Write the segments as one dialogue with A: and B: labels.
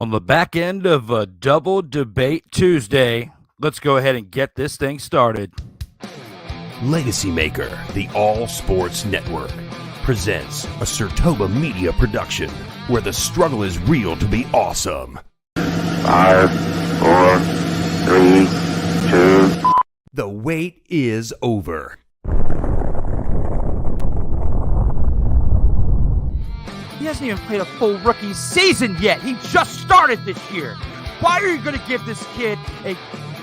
A: On the back end of a double debate Tuesday, let's go ahead and get this thing started.
B: LegacyMaker, the all sports network, presents a SIRTOBA media production where the struggle is real to be awesome.
C: 5, 4, 3, 2.
B: The wait is over.
A: He hasn't even played a full rookie season yet. He just started this year. Why are you going to give this kid a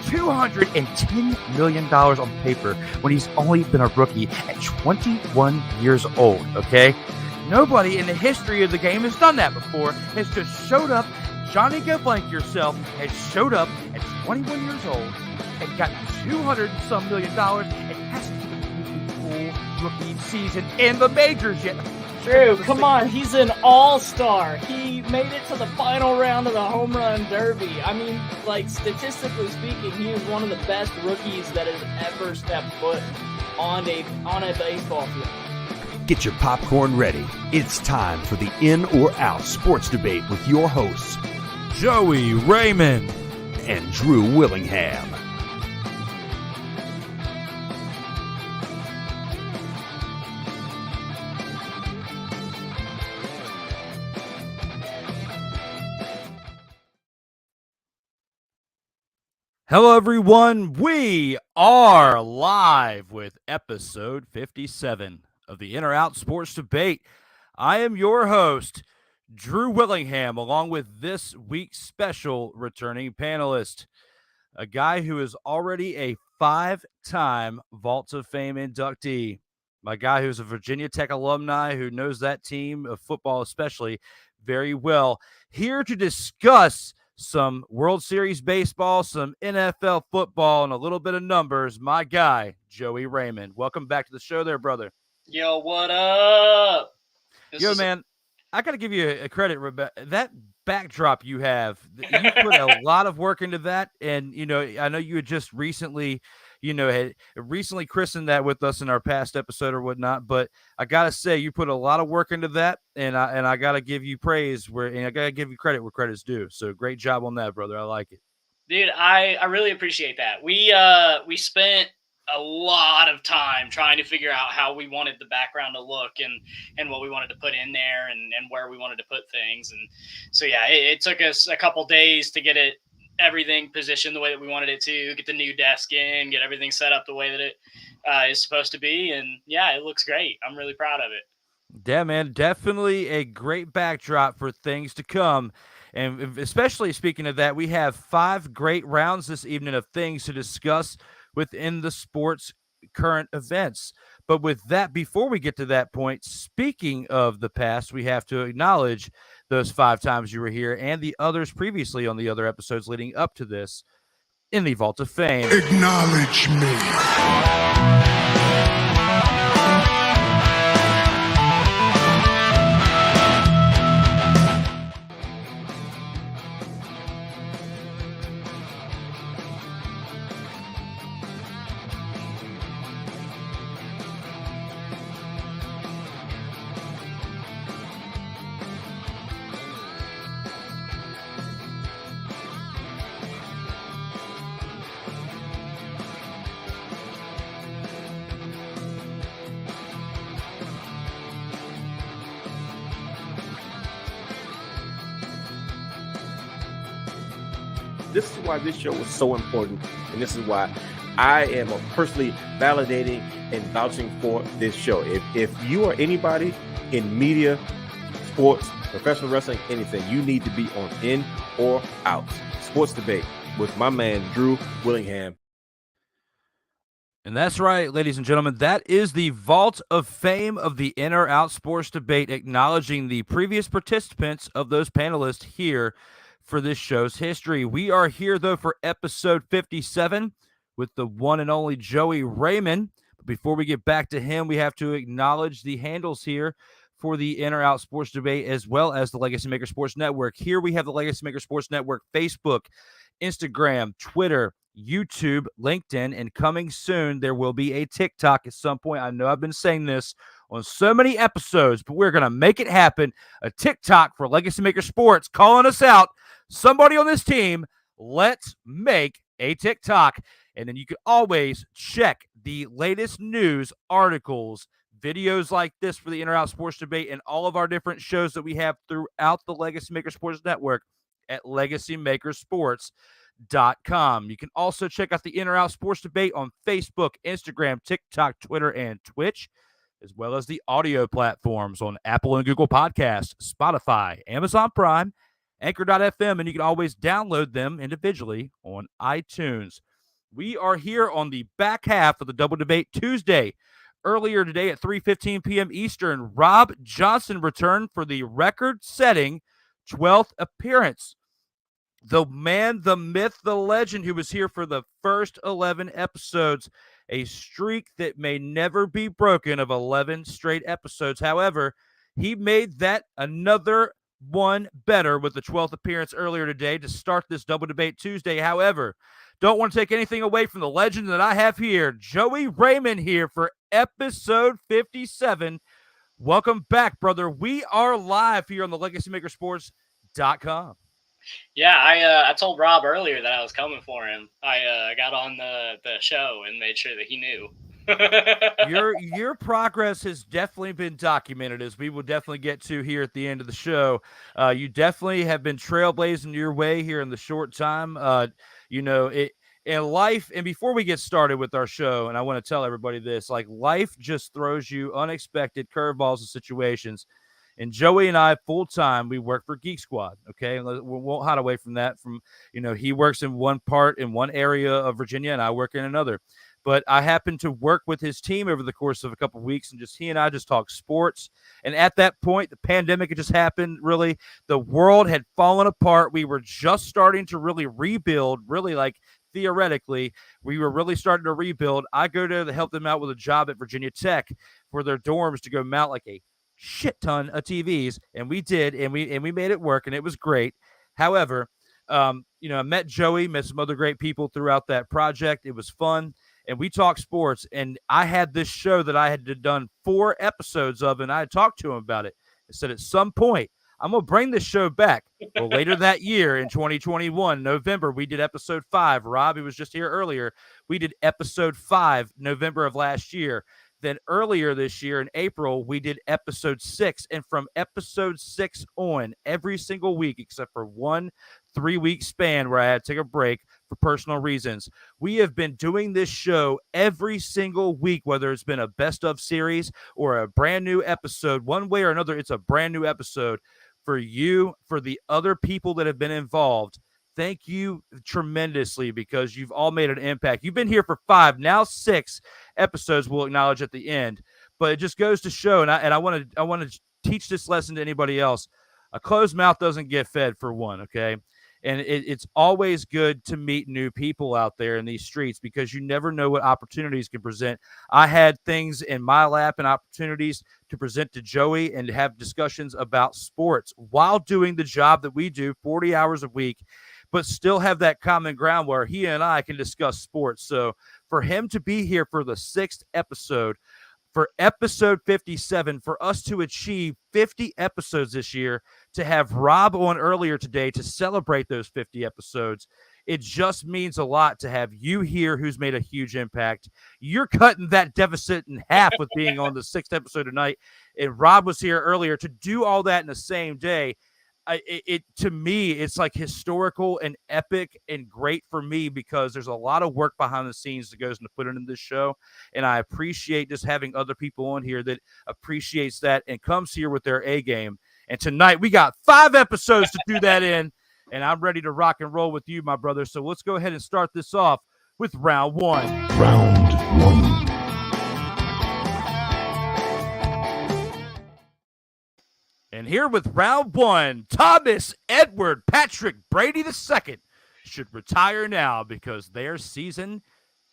A: $210 million on paper when he's only been a rookie at 21 years old, okay? Nobody in the history of the game has done that before, has just showed up. Johnny Go Blank Yourself has showed up at 21 years old and got $200 and some million and hasn't even played a full rookie season in the majors yet.
D: Drew, come on, he's an all-star. He made it to the final round of the home run derby. I mean, like, statistically speaking, he is one of the best rookies that has ever stepped foot on a baseball field.
B: Get your popcorn ready. It's time for the In or Out sports debate with your hosts,
A: Joey Raymond
B: and Drew Willingham.
A: Hello, everyone. We are live with episode 57 of the In or Out Sports Debate. I am your host, Drew Willingham, along with this week's special returning panelist, a guy who is already a 5-time Vault of Fame inductee, my guy who's a Virginia Tech alumni who knows that team of football especially very well, here to discuss some World Series baseball, some NFL football, and a little bit of numbers. My guy, Joey Raymond. Welcome back to the show there, brother.
D: Yo, what up?
A: Man, I got to give you a credit, Rebecca. That backdrop you have, you put a lot of work into that. And, I know you had just recently, had recently christened that with us in our past episode or whatnot. But I got to say, you put a lot of work into that. And I got to give you praise and I got to give you credit where credit's due. So great job on that, brother. I like it.
E: Dude, I really appreciate that. We spent a lot of time trying to figure out how we wanted the background to look and what we wanted to put in there and where we wanted to put things. And so, yeah, it took us a couple days to get everything positioned the way that we wanted it to, get the new desk in, get everything set up the way that it is supposed to be. And yeah, it looks great. I'm really proud of it.
A: Yeah, man, definitely a great backdrop for things to come. And especially speaking of that, we have 5 great rounds this evening of things to discuss within the sport's current events. But with that, before we get to that point, speaking of the past, we have to acknowledge those 5 times you were here and the others previously on the other episodes leading up to this in the Vault of Fame.
F: Acknowledge me.
G: This is why this show is so important, and this is why I am personally validating and vouching for this show. If you are anybody in media, sports, professional wrestling, anything, you need to be on In or Out Sports Debate with my man, Drew Willingham.
A: And that's right, ladies and gentlemen. That is the Vault of Fame of the In or Out Sports Debate, acknowledging the previous participants of those panelists here for this show's history. We are here, though, for episode 57 with the one and only Joey Raymond. But before we get back to him, we have to acknowledge the handles here for the In or Out Sports Debate, as well as the LegacyMaker Sports Network. Here we have the LegacyMaker Sports Network, Facebook, Instagram, Twitter, YouTube, LinkedIn, and coming soon, there will be a TikTok at some point. I know I've been saying this on so many episodes, but we're going to make it happen. A TikTok for LegacyMaker Sports calling us out. somebody on this team, let's make a TikTok. And then you can always check the latest news, articles, videos like this for the In or Out Sports Debate and all of our different shows that we have throughout the Legacy Maker Sports Network at LegacyMakerSports.com. You can also check out the In or Out Sports Debate on Facebook, Instagram, TikTok, Twitter, and Twitch, as well as the audio platforms on Apple and Google Podcasts, Spotify, Amazon Prime, Anchor.fm, and you can always download them individually on iTunes. We are here on the back half of the Double Debate Tuesday. Earlier today at 3:15 p.m. Eastern, Rob Johnson returned for the record-setting 12th appearance. The man, the myth, the legend who was here for the first 11 episodes, a streak that may never be broken of 11 straight episodes. However, he made that another one better with the 12th appearance earlier today to start this Double Debate Tuesday. However, don't want to take anything away from the legend that I have here. Joey Raymond here for episode 57. Welcome back, brother. We are live here on the LegacyMakerSports.com.
E: Yeah, I told Rob earlier that I was coming for him. I got on the show and made sure that he knew.
A: Your progress has definitely been documented, as we will definitely get to here at the end of the show. You definitely have been trailblazing your way here in the short time. In life, and before we get started with our show, and I want to tell everybody this, like, life just throws you unexpected curveballs and situations. And Joey and I, full-time, we work for Geek Squad, okay? We won't hide away from that. He works in one area of Virginia, and I work in another. But I happened to work with his team over the course of a couple of weeks, and he and I just talked sports. And at that point, the pandemic had just happened, really. The world had fallen apart. We were just starting to really rebuild, theoretically, we were really starting to rebuild. I go there to help them out with a job at Virginia Tech for their dorms to go mount like a shit ton of TVs, and we did, and we made it work, and it was great. However, I met Joey, met some other great people throughout that project. It was fun, and we talked sports, and I had this show that I had done 4 episodes of, and I had talked to him about it. I said, at some point, I'm going to bring this show back. Well, later that year in 2021, November, we did episode 5. Rob, who was just here earlier, we did episode 5, November of last year. Then earlier this year in April, we did episode 6. And from episode 6 on, every single week, except for 1 3-week span where I had to take a break for personal reasons, we have been doing this show every single week, whether it's been a best of series or a brand new episode. One way or another, it's a brand new episode for you, for the other people that have been involved. Thank you tremendously, because you've all made an impact. You've been here for 5, now 6 episodes we'll acknowledge at the end. But it just goes to show, and I want to teach this lesson to anybody else. A closed mouth doesn't get fed, for one, okay? And it's always good to meet new people out there in these streets, because you never know what opportunities can present. I had things in my lap and opportunities to present to Joey and to have discussions about sports while doing the job that we do 40 hours a week, but still have that common ground where he and I can discuss sports. So for him to be here for the 6th episode, for episode 57, for us to achieve 50 episodes this year, to have Rob on earlier today to celebrate those 50 episodes, it just means a lot to have you here who's made a huge impact. You're cutting that deficit in half with being on the 6th episode tonight. And Rob was here earlier to do all that in the same day. To me, it's like historical and epic and great for me, because there's a lot of work behind the scenes that goes into putting in this show. And I appreciate just having other people on here that appreciates that and comes here with their A game. And tonight we got 5 episodes to do that in, and I'm ready to rock and roll with you, my brother. So let's go ahead and start this off with round 1.
B: Round 1.
A: And here with round 1, Thomas Edward Patrick Brady II should retire now because their season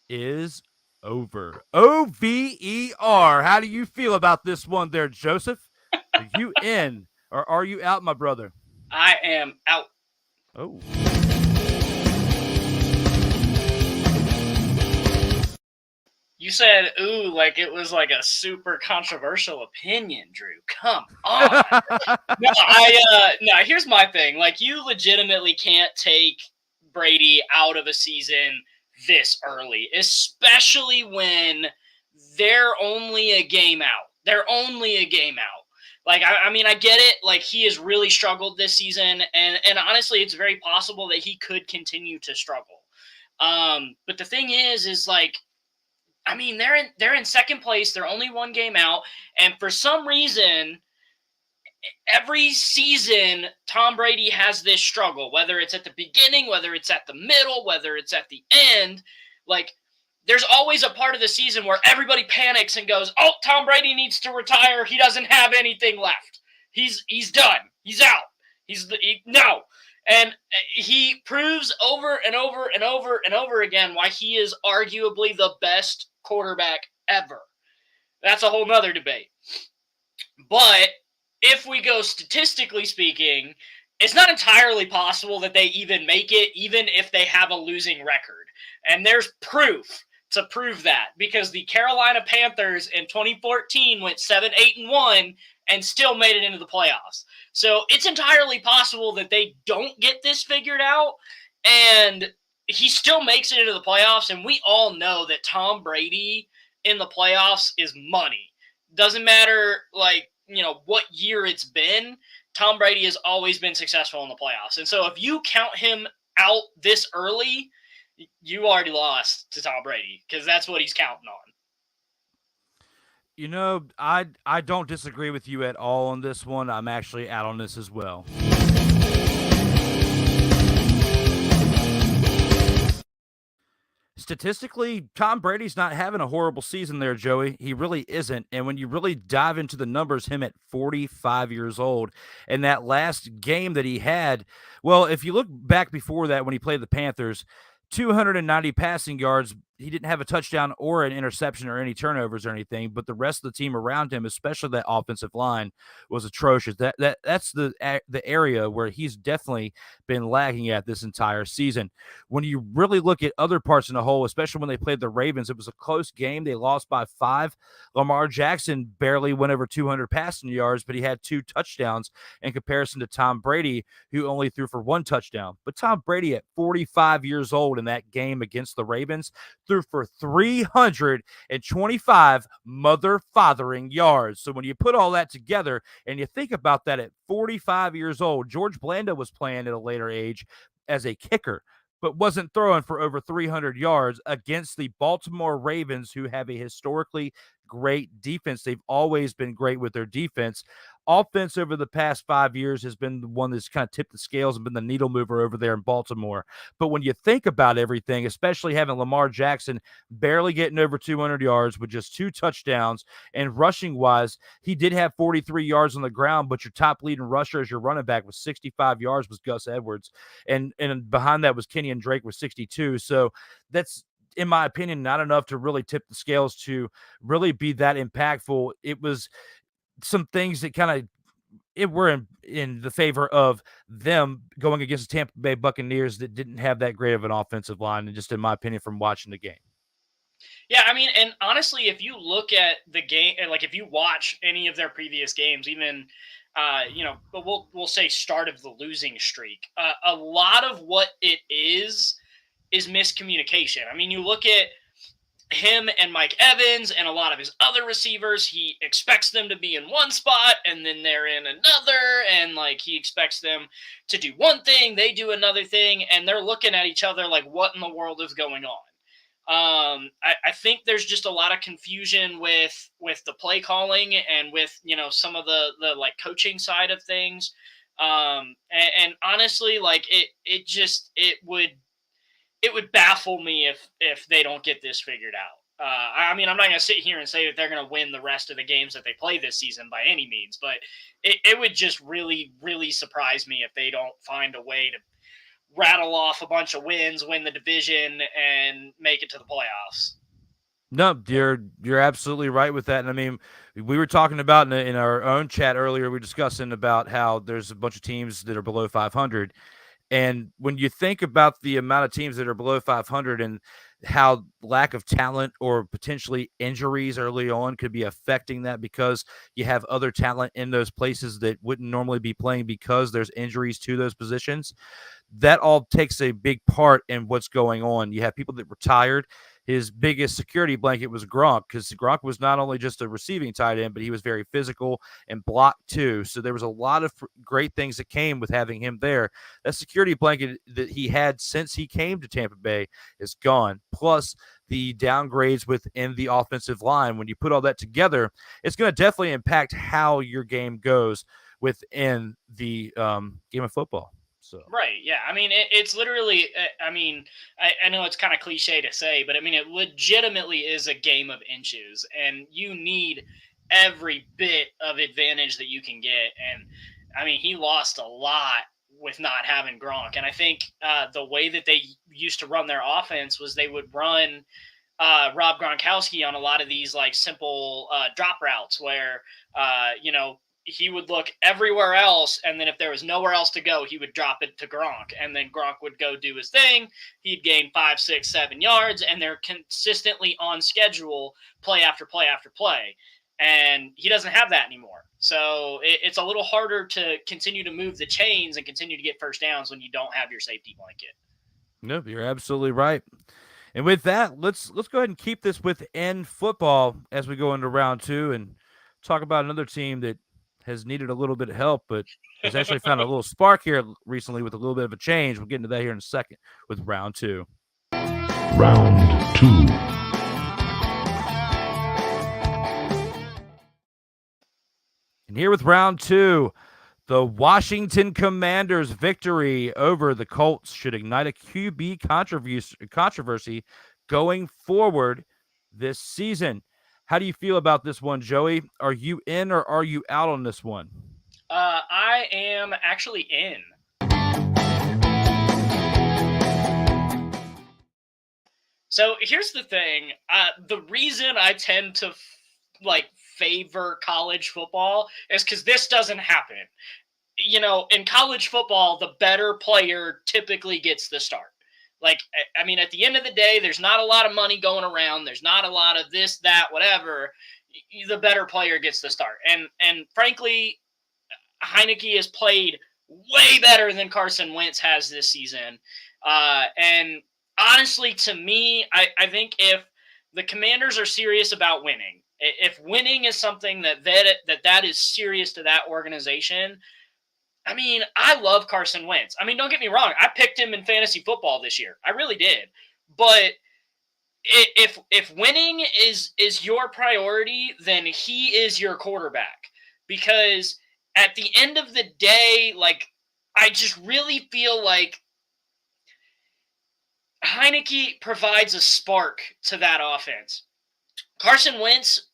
A: is over. OVER. How do you feel about this one there, Joseph? Are you in or are you out, my brother?
E: I am out.
A: Oh.
E: You said, ooh, like it was like a super controversial opinion, Drew. Come on. No, here's my thing. Like, you legitimately can't take Brady out of a season this early, especially when they're only a game out. They're only a game out. Like, I mean, I get it. Like, he has really struggled this season, and honestly, it's very possible that he could continue to struggle. But the thing is like, I mean, they're in second place. They're only one game out, and for some reason, every season Tom Brady has this struggle. Whether it's at the beginning, whether it's at the middle, whether it's at the end, like there's always a part of the season where everybody panics and goes, "Oh, Tom Brady needs to retire. He doesn't have anything left. He's done. He's out. No." And he proves over and over and over and over again why he is arguably the best quarterback ever. That's a whole nother debate. But if we go statistically speaking, it's not entirely possible that they even make it, even if they have a losing record. And there's proof to prove that, because the Carolina Panthers in 2014 went 7-8-1 and still made it into the playoffs. So it's entirely possible that they don't get this figured out, and he still makes it into the playoffs. And we all know that Tom Brady in the playoffs is money. Doesn't matter, like, you know, what year it's been, Tom Brady has always been successful in the playoffs. And so if you count him out this early, you already lost to Tom Brady, because that's what he's counting on.
A: You know, I don't disagree with you at all on this one. I'm actually out on this as well. Statistically, Tom Brady's not having a horrible season there, Joey. He really isn't. And when you really dive into the numbers, him at 45 years old, and that last game that he had, well, if you look back before that when he played the Panthers, 290 passing yards. He didn't have a touchdown or an interception or any turnovers or anything, but the rest of the team around him, especially that offensive line, was atrocious. That's the area where he's definitely been lagging at this entire season. When you really look at other parts in the whole, especially when they played the Ravens, it was a close game. They lost by 5. Lamar Jackson barely went over 200 passing yards, but he had 2 touchdowns in comparison to Tom Brady, who only threw for 1 touchdown. But Tom Brady at 45 years old in that game against the Ravens threw for 325 mother-fathering yards. So when you put all that together and you think about that at 45 years old, George Blanda was playing at a later age as a kicker, but wasn't throwing for over 300 yards against the Baltimore Ravens, who have a historically great defense. They've always been great with their defense. Offense over the past 5 years has been the one that's kind of tipped the scales and been the needle mover over there in Baltimore. But when you think about everything, especially having Lamar Jackson barely getting over 200 yards with just 2 touchdowns, and rushing wise, he did have 43 yards on the ground, but your top leading rusher as your running back with 65 yards was Gus Edwards. And behind that was Kenyon Drake with 62. So that's, in my opinion, not enough to really tip the scales to really be that impactful. It was some things that kind of were in the favor of them going against the Tampa Bay Buccaneers that didn't have that great of an offensive line, and just in my opinion from watching the game.
E: Yeah, I mean, and honestly, if you look at the game, like if you watch any of their previous games, even but we'll say start of the losing streak, a lot of what it is miscommunication. I mean, you look at him and Mike Evans and a lot of his other receivers, he expects them to be in one spot and then they're in another, and like he expects them to do one thing, they do another thing, and they're looking at each other like, what in the world is going on? I think there's just a lot of confusion with the play calling and with, some of the like coaching side of things. And honestly, like it would baffle me if they don't get this figured out. I mean, I'm not going to sit here and say that they're going to win the rest of the games that they play this season by any means, but it would just really, really surprise me if they don't find a way to rattle off a bunch of wins, win the division, and make it to the playoffs.
A: No, you're absolutely right with that. And I mean, we were talking about in our own chat earlier, we were discussing about how there's a bunch of teams that are below 500. And when you think about the amount of teams that are below 500 and how lack of talent or potentially injuries early on could be affecting that, because you have other talent in those places that wouldn't normally be playing because there's injuries to those positions, that all takes a big part in what's going on. You have people that retired. His biggest security blanket was Gronk, because Gronk was not only just a receiving tight end, but he was very physical and blocked too. So there was a lot of great things that came with having him there. That security blanket that he had since he came to Tampa Bay is gone. Plus the downgrades within the offensive line. When you put all that together, it's going to definitely impact how your game goes within the game of football. So.
E: Right. Yeah. I mean, it's literally, I know it's kind of cliche to say, but I mean, it legitimately is a game of inches, and you need every bit of advantage that you can get. And I mean, he lost a lot with not having Gronk. And I think the way that they used to run their offense was they would run Rob Gronkowski on a lot of these like simple drop routes where, he would look everywhere else, and then if there was nowhere else to go, he would drop it to Gronk, and then Gronk would go do his thing. He'd gain 5, 6, 7 yards, and they're consistently on schedule, play after play after play. And he doesn't have that anymore. So it's a little harder to continue to move the chains and continue to get first downs when you don't have your safety blanket.
A: Nope, you're absolutely right. And with that, let's go ahead and keep this within football as we go into round 2 and talk about another team that has needed a little bit of help, but has actually found a little spark here recently with a little bit of a change. We'll get into that here in a second with round 2.
B: Round 2.
A: And here with round 2, the Washington Commanders' victory over the Colts should ignite a QB controversy going forward this season. How do you feel about this one, Joey? Are you in or are you out on this one?
E: I am actually in. So here's the thing. The reason I tend to favor college football is because this doesn't happen. In college football, the better player typically gets the start. At the end of the day, there's not a lot of money going around. There's not a lot of this, that, whatever. The better player gets the start. And frankly, Heineke has played way better than Carson Wentz has this season. And honestly, to me, I think if the Commanders are serious about winning, if winning is something that is serious to that organization, I mean, I love Carson Wentz. I mean, don't get me wrong. I picked him in fantasy football this year. I really did. But if winning is your priority, then he is your quarterback. Because at the end of the day, I just really feel like Heineke provides a spark to that offense. Carson Wentz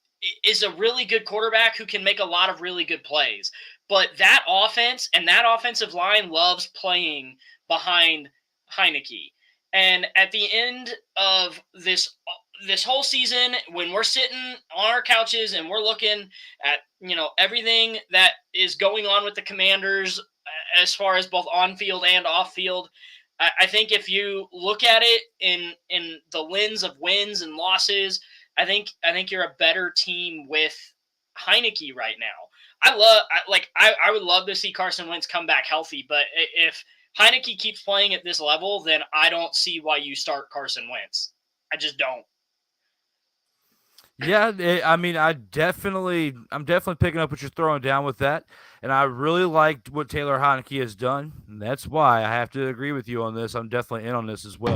E: is a really good quarterback who can make a lot of really good plays. But that offense and that offensive line loves playing behind Heineke. And at the end of this whole season, when we're sitting on our couches and we're looking at, everything that is going on with the Commanders as far as both on-field and off-field, I think if you look at it in the lens of wins and losses, I think you're a better team with Heineke right now. I would love to see Carson Wentz come back healthy, but if Heineke keeps playing at this level, then I don't see why you start Carson Wentz. I just don't.
A: Yeah, I'm definitely picking up what you're throwing down with that, and I really liked what Taylor Heineke has done, and that's why I have to agree with you on this. I'm definitely in on this as well.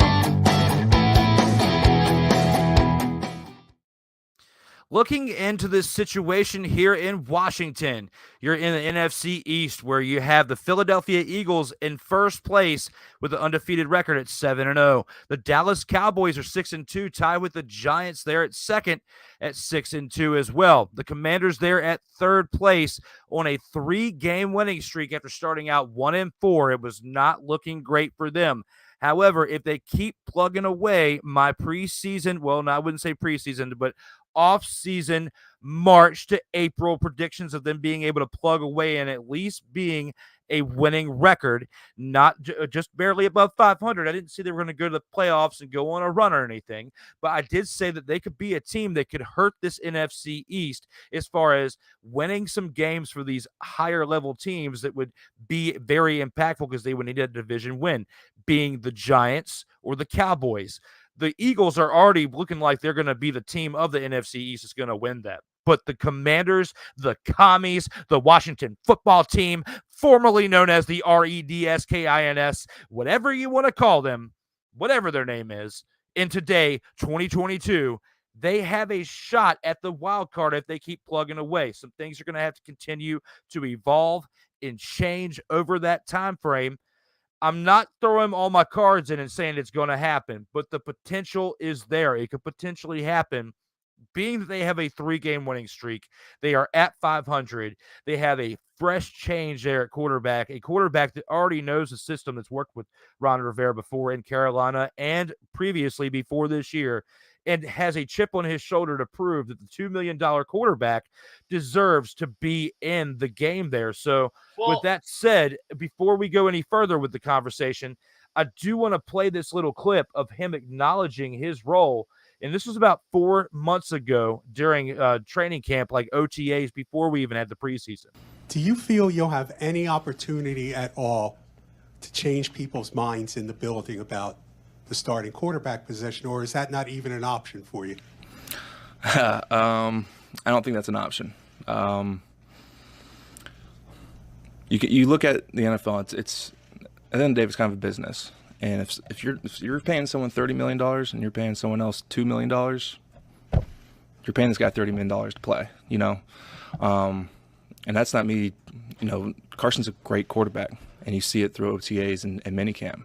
A: Looking into this situation here in Washington, you're in the NFC East where you have the Philadelphia Eagles in first place with an undefeated record at 7-0. The Dallas Cowboys are 6-2, tied with the Giants there at second at 6-2 as well. The Commanders there at third place on a 3-game winning streak after starting out 1-4. It was not looking great for them. However, if they keep plugging away, my preseason, well, I wouldn't say preseason, but off-season March to April predictions of them being able to plug away and at least being a winning record, not just barely above 500. I didn't say they were going to go to the playoffs and go on a run or anything, but I did say that they could be a team that could hurt this NFC East as far as winning some games for these higher level teams that would be very impactful because they would need a division win, being the Giants or the Cowboys. The Eagles are already looking like they're going to be the team of the NFC East that's going to win that. But the Commanders, the Commies, the Washington football team, formerly known as the Redskins, whatever you want to call them, whatever their name is, in today, 2022, they have a shot at the wild card if they keep plugging away. Some things are going to have to continue to evolve and change over that time frame. I'm not throwing all my cards in and saying it's going to happen, but the potential is there. It could potentially happen. Being that they have a 3-game winning streak, they are at 500. They have a fresh change there at quarterback, a quarterback that already knows the system that's worked with Ron Rivera before in Carolina and previously before this year, and has a chip on his shoulder to prove that the $2 million quarterback deserves to be in the game there. So with that said, before we go any further with the conversation, I do want to play this little clip of him acknowledging his role. And this was about 4 months ago during training camp, like OTAs, before we even had the preseason.
H: Do you feel you'll have any opportunity at all to change people's minds in the building about the starting quarterback position, or is that not even an option for you?
I: I don't think that's an option. You look at the NFL, it's at the end of the day, it's kind of a business. And if you're paying someone $30 million and you're paying someone else $2 million, you're paying this guy $30 million to play, you know? And that's not me, you know, Carson's a great quarterback, and you see it through OTAs and minicamp.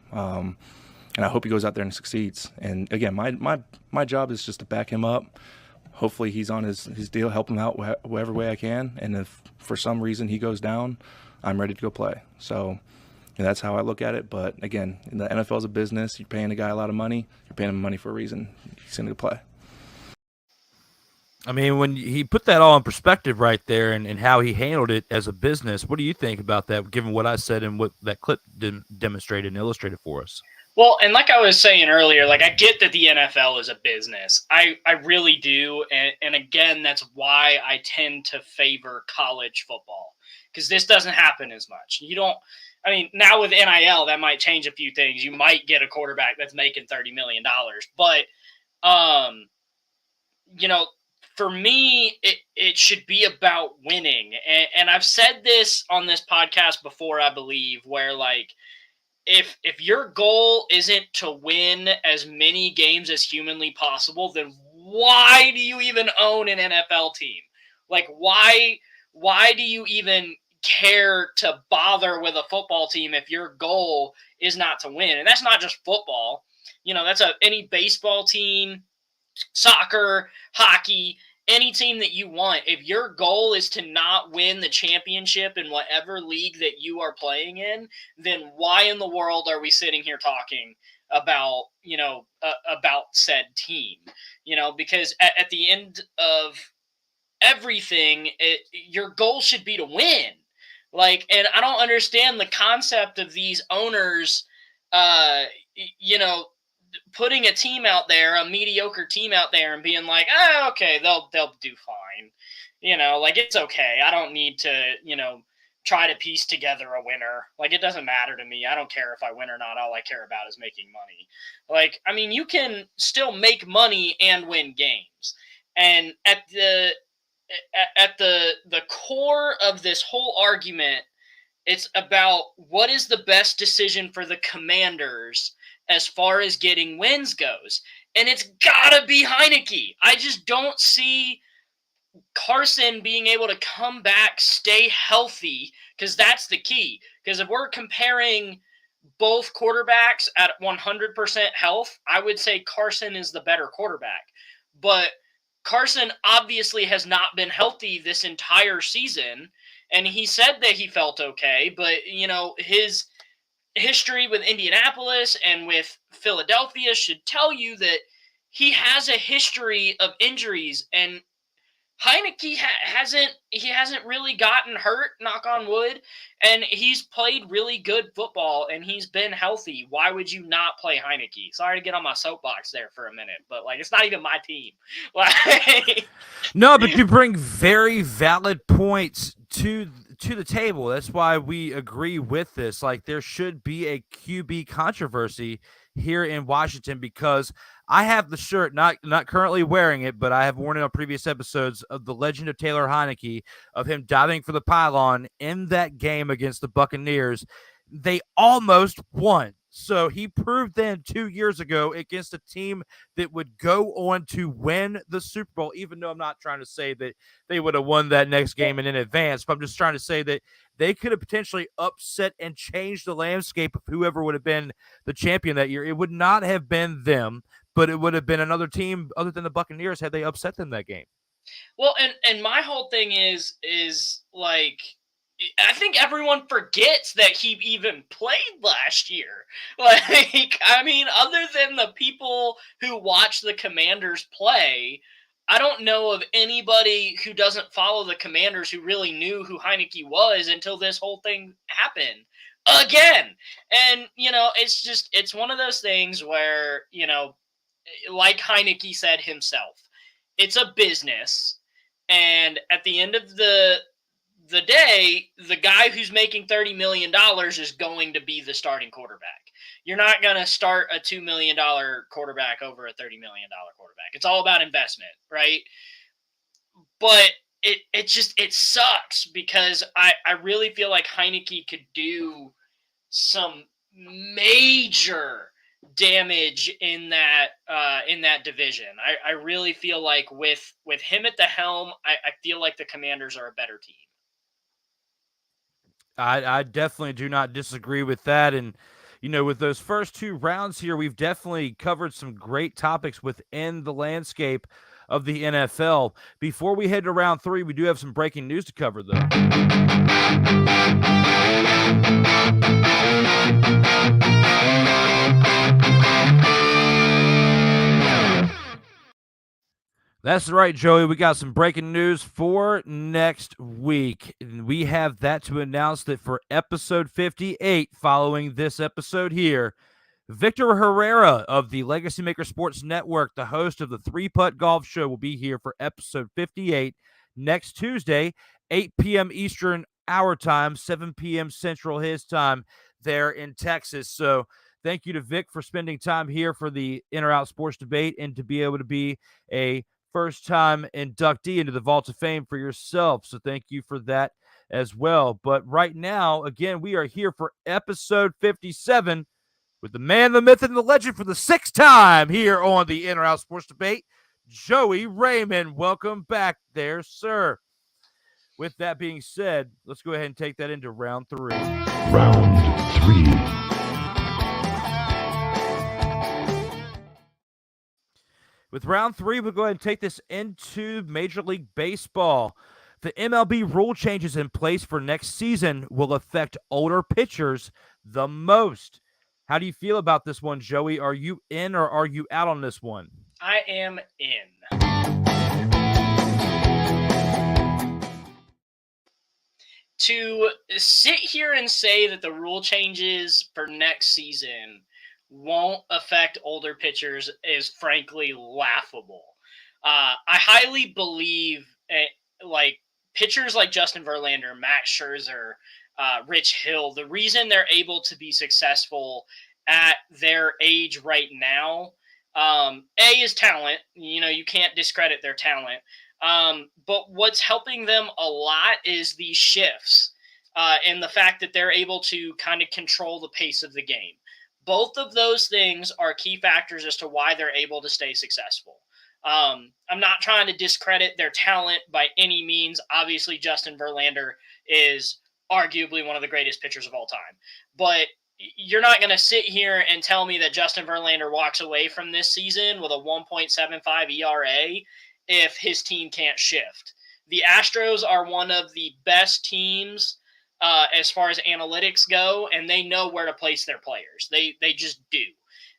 I: And I hope he goes out there and succeeds. And again, my job is just to back him up. Hopefully he's on his deal, help him out whatever way I can. And if for some reason he goes down, I'm ready to go play. So that's how I look at it. But again, the NFL is a business. You're paying a guy a lot of money. You're paying him money for a reason. He's going to play.
A: I mean, when he put that all in perspective right there and how he handled it as a business, what do you think about that, given what I said and what that clip demonstrated and illustrated for us?
E: Well, and like I was saying earlier, like I get that the NFL is a business. I really do. And again, that's why I tend to favor college football, because this doesn't happen as much. Now with NIL, that might change a few things. You might get a quarterback that's making $30 million. But, for me, it should be about winning. And I've said this on this podcast before, I believe, where like, if your goal isn't to win as many games as humanly possible, then why do you even own an NFL team? Like, why do you even care to bother with a football team if your goal is not to win? And that's not just football. That's any baseball team, soccer, hockey, any team that you want. If your goal is to not win the championship in whatever league that you are playing in, then why in the world are we sitting here talking about, about said team? Because at the end of everything, your goal should be to win. Like, and I don't understand the concept of these owners, putting a team out there, a mediocre team out there, and being like, okay, they'll do fine. Like, it's okay. I don't need to, try to piece together a winner. Like, it doesn't matter to me. I don't care if I win or not. All I care about is making money. Like, I mean, you can still make money and win games. And at the core of this whole argument, it's about what is the best decision for the Commanders as far as getting wins goes. And it's gotta be Heineke. I just don't see Carson being able to come back, stay healthy, because that's the key. Because if we're comparing both quarterbacks at 100% health, I would say Carson is the better quarterback. But Carson obviously has not been healthy this entire season, and he said that he felt okay, but, his history with Indianapolis and with Philadelphia should tell you that he has a history of injuries, and Heineke hasn't really gotten hurt, knock on wood, and he's played really good football and he's been healthy. Why would you not play Heineke? Sorry to get on my soapbox there for a minute, but like it's not even my team. Like
A: No, but you bring very valid points to the table. That's why we agree with this. Like there should be a QB controversy here in Washington because I have the shirt, not currently wearing it, but I have worn it on previous episodes of the legend of Taylor Heineke, of him diving for the pylon in that game against the Buccaneers. They almost won. So he proved then 2 years ago against a team that would go on to win the Super Bowl, even though I'm not trying to say that they would have won that next game and in advance, but I'm just trying to say that they could have potentially upset and changed the landscape of whoever would have been the champion that year. It would not have been them, but it would have been another team other than the Buccaneers had they upset them that game.
E: Well, and my whole thing is like I think everyone forgets that he even played last year. Like, I mean, other than the people who watch the Commanders play, I don't know of anybody who doesn't follow the Commanders who really knew who Heineke was until this whole thing happened again. And, it's one of those things where, like Heineke said himself, it's a business. And at the end of the day, the guy who's making $30 million is going to be the starting quarterback. You're not going to start a $2 million quarterback over a $30 million quarterback. It's all about investment, right? But it sucks because I really feel like Heineke could do some major damage in that division. I really feel like with him at the helm, I feel like the Commanders are a better team.
A: I definitely do not disagree with that. And, with those first two rounds here, we've definitely covered some great topics within the landscape of the NFL. Before we head to round three, we do have some breaking news to cover, though. That's right, Joey. We got some breaking news for next week. And we have that to announce that for episode 58, following this episode here, Victor Herrera of the LegacyMaker Sports Network, the host of the 3-Putt Golf Show, will be here for episode 58 next Tuesday, 8 p.m. Eastern our time, 7 p.m. Central his time there in Texas. So thank you to Vic for spending time here for the In or Out Sports Debate and to be able to be a first-time inductee into the Vault of Fame for yourself. So thank you for that as well. But right now, again, we are here for episode 57 with the man, the myth, and the legend for the 6th time here on the In or Out Sports Debate, Joey Raymond. Welcome back there, sir. With that being said, let's go ahead and take that into round three.
B: Round three.
A: With round three, we'll go ahead and take this into Major League Baseball. The MLB rule changes in place for next season will affect older pitchers the most. How do you feel about this one, Joey? Are you in or are you out on this one?
E: I am in. To sit here and say that the rule changes for next season won't affect older pitchers is frankly laughable. I highly believe pitchers like Justin Verlander, Max Scherzer, Rich Hill, the reason they're able to be successful at their age right now, is talent. You can't discredit their talent. But what's helping them a lot is these shifts and the fact that they're able to kind of control the pace of the game. Both of those things are key factors as to why they're able to stay successful. I'm not trying to discredit their talent by any means. Obviously, Justin Verlander is arguably one of the greatest pitchers of all time. But you're not going to sit here and tell me that Justin Verlander walks away from this season with a 1.75 ERA if his team can't shift. The Astros are one of the best teams as far as analytics go, and they know where to place their players. They just do.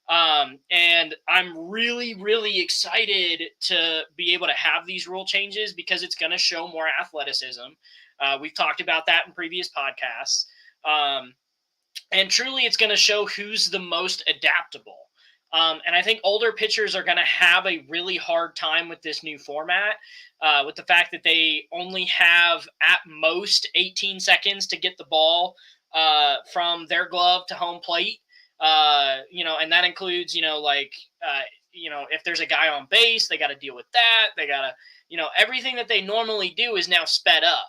E: And I'm really, really excited to be able to have these rule changes because it's going to show more athleticism. We've talked about that in previous podcasts. And truly, it's going to show who's the most adaptable. And I think older pitchers are going to have a really hard time with this new format, with the fact that they only have at most 18 seconds to get the ball from their glove to home plate. And that includes, if there's a guy on base, they got to deal with that. They got to, everything that they normally do is now sped up.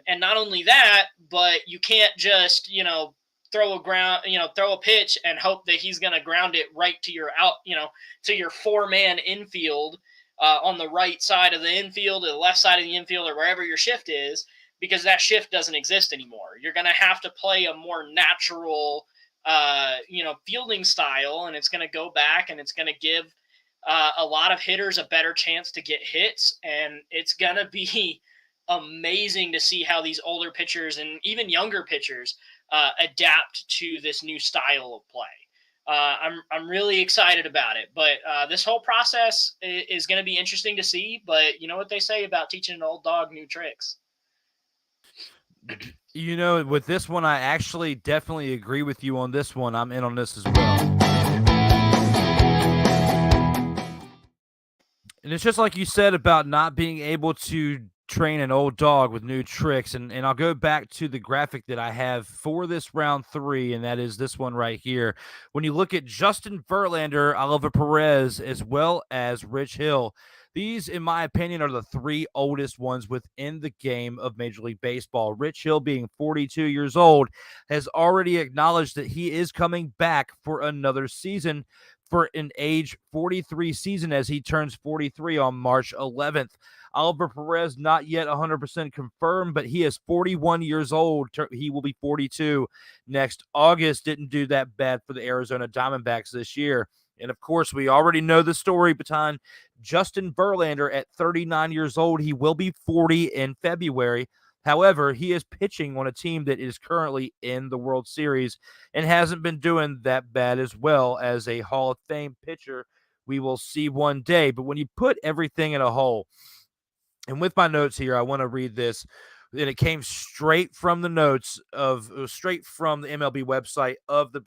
E: And not only that, but you can't just, throw a pitch and hope that he's going to ground it right to your to your 4-man infield on the right side of the infield or the left side of the infield or wherever your shift is, because that shift doesn't exist anymore. You're going to have to play a more natural, fielding style, and it's going to go back and it's going to give a lot of hitters a better chance to get hits. And it's going to be amazing to see how these older pitchers and even younger pitchers adapt to this new style of play. I'm really excited about it, but this whole process is going to be interesting to see. But you know what they say about teaching an old dog new tricks.
A: With this one, I actually definitely agree with you on this one. I'm in on this as well. And it's just like you said about not being able to train an old dog with new tricks. And I'll go back to the graphic that I have for this round 3, and that is this one right here. When you look at Justin Verlander, Oliver Perez, as well as Rich Hill, these, in my opinion, are the 3 oldest ones within the game of Major League Baseball. Rich Hill, being 42 years old, has already acknowledged that he is coming back for another season, for an age 43 season, as he turns 43 on March 11th. Oliver Perez, not yet 100% confirmed, but he is 41 years old. He will be 42 next August. Didn't do that bad for the Arizona Diamondbacks this year. And, of course, we already know the story behind Justin Verlander at 39 years old. He will be 40 in February. However, he is pitching on a team that is currently in the World Series and hasn't been doing that bad as well as a Hall of Fame pitcher. We will see one day. But when you put everything in a whole, and with my notes here, I want to read this, and it came straight from the notes straight from the MLB website of the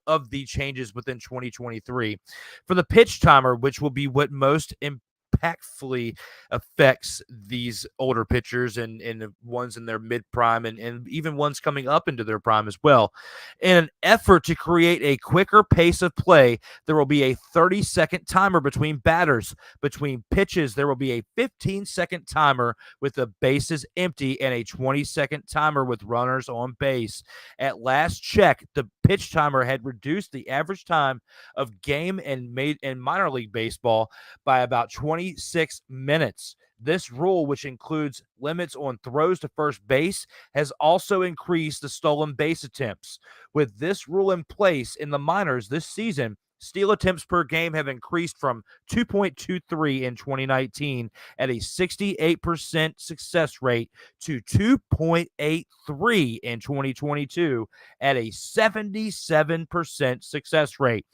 A: of the changes within 2023 for the pitch timer, which will be what most impactfully affects these older pitchers and ones in their mid-prime and even ones coming up into their prime as well. In an effort to create a quicker pace of play, there will be a 30-second timer between batters. Between pitches, there will be a 15-second timer with the bases empty and a 20-second timer with runners on base. At last check, the pitch timer had reduced the average time of game and minor league baseball by about 26 minutes. This rule, which includes limits on throws to first base, has also increased the stolen base attempts. With this rule in place in the minors this season, steal attempts per game have increased from 2.23 in 2019 at a 68% success rate to 2.83 in 2022 at a 77% success rate.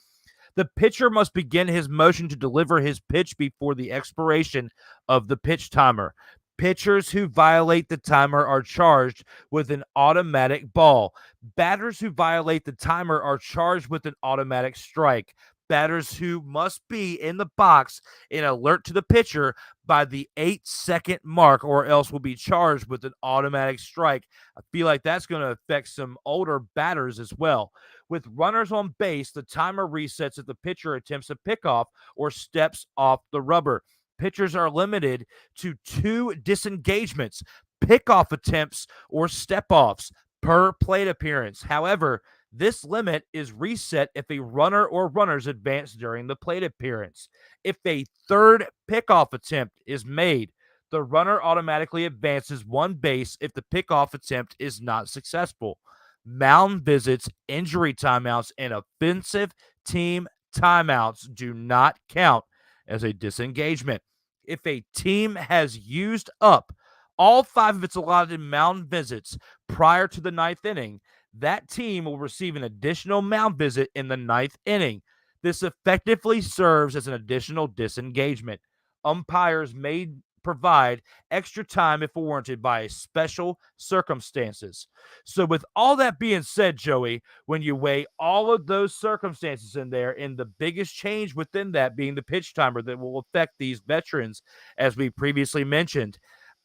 A: The pitcher must begin his motion to deliver his pitch before the expiration of the pitch timer. Pitchers who violate the timer are charged with an automatic ball. Batters who violate the timer are charged with an automatic strike. Batters who must be in the box and alert to the pitcher by the 8-second mark or else will be charged with an automatic strike. I feel like that's going to affect some older batters as well. With runners on base, the timer resets if the pitcher attempts a pickoff or steps off the rubber. Pitchers are limited to 2 disengagements, pickoff attempts or step-offs per plate appearance. However, this limit is reset if a runner or runners advance during the plate appearance. If a third pickoff attempt is made, the runner automatically advances 1 base if the pickoff attempt is not successful. Mound visits, injury timeouts, and offensive team timeouts do not count as a disengagement. If a team has used up all 5 of its allotted mound visits prior to the 9th inning, that team will receive an additional mound visit in the 9th inning. This effectively serves as an additional disengagement. Umpires may provide extra time if warranted by special circumstances. So with all that being said, Joey, when you weigh all of those circumstances in there, and the biggest change within that being the pitch timer that will affect these veterans, as we previously mentioned,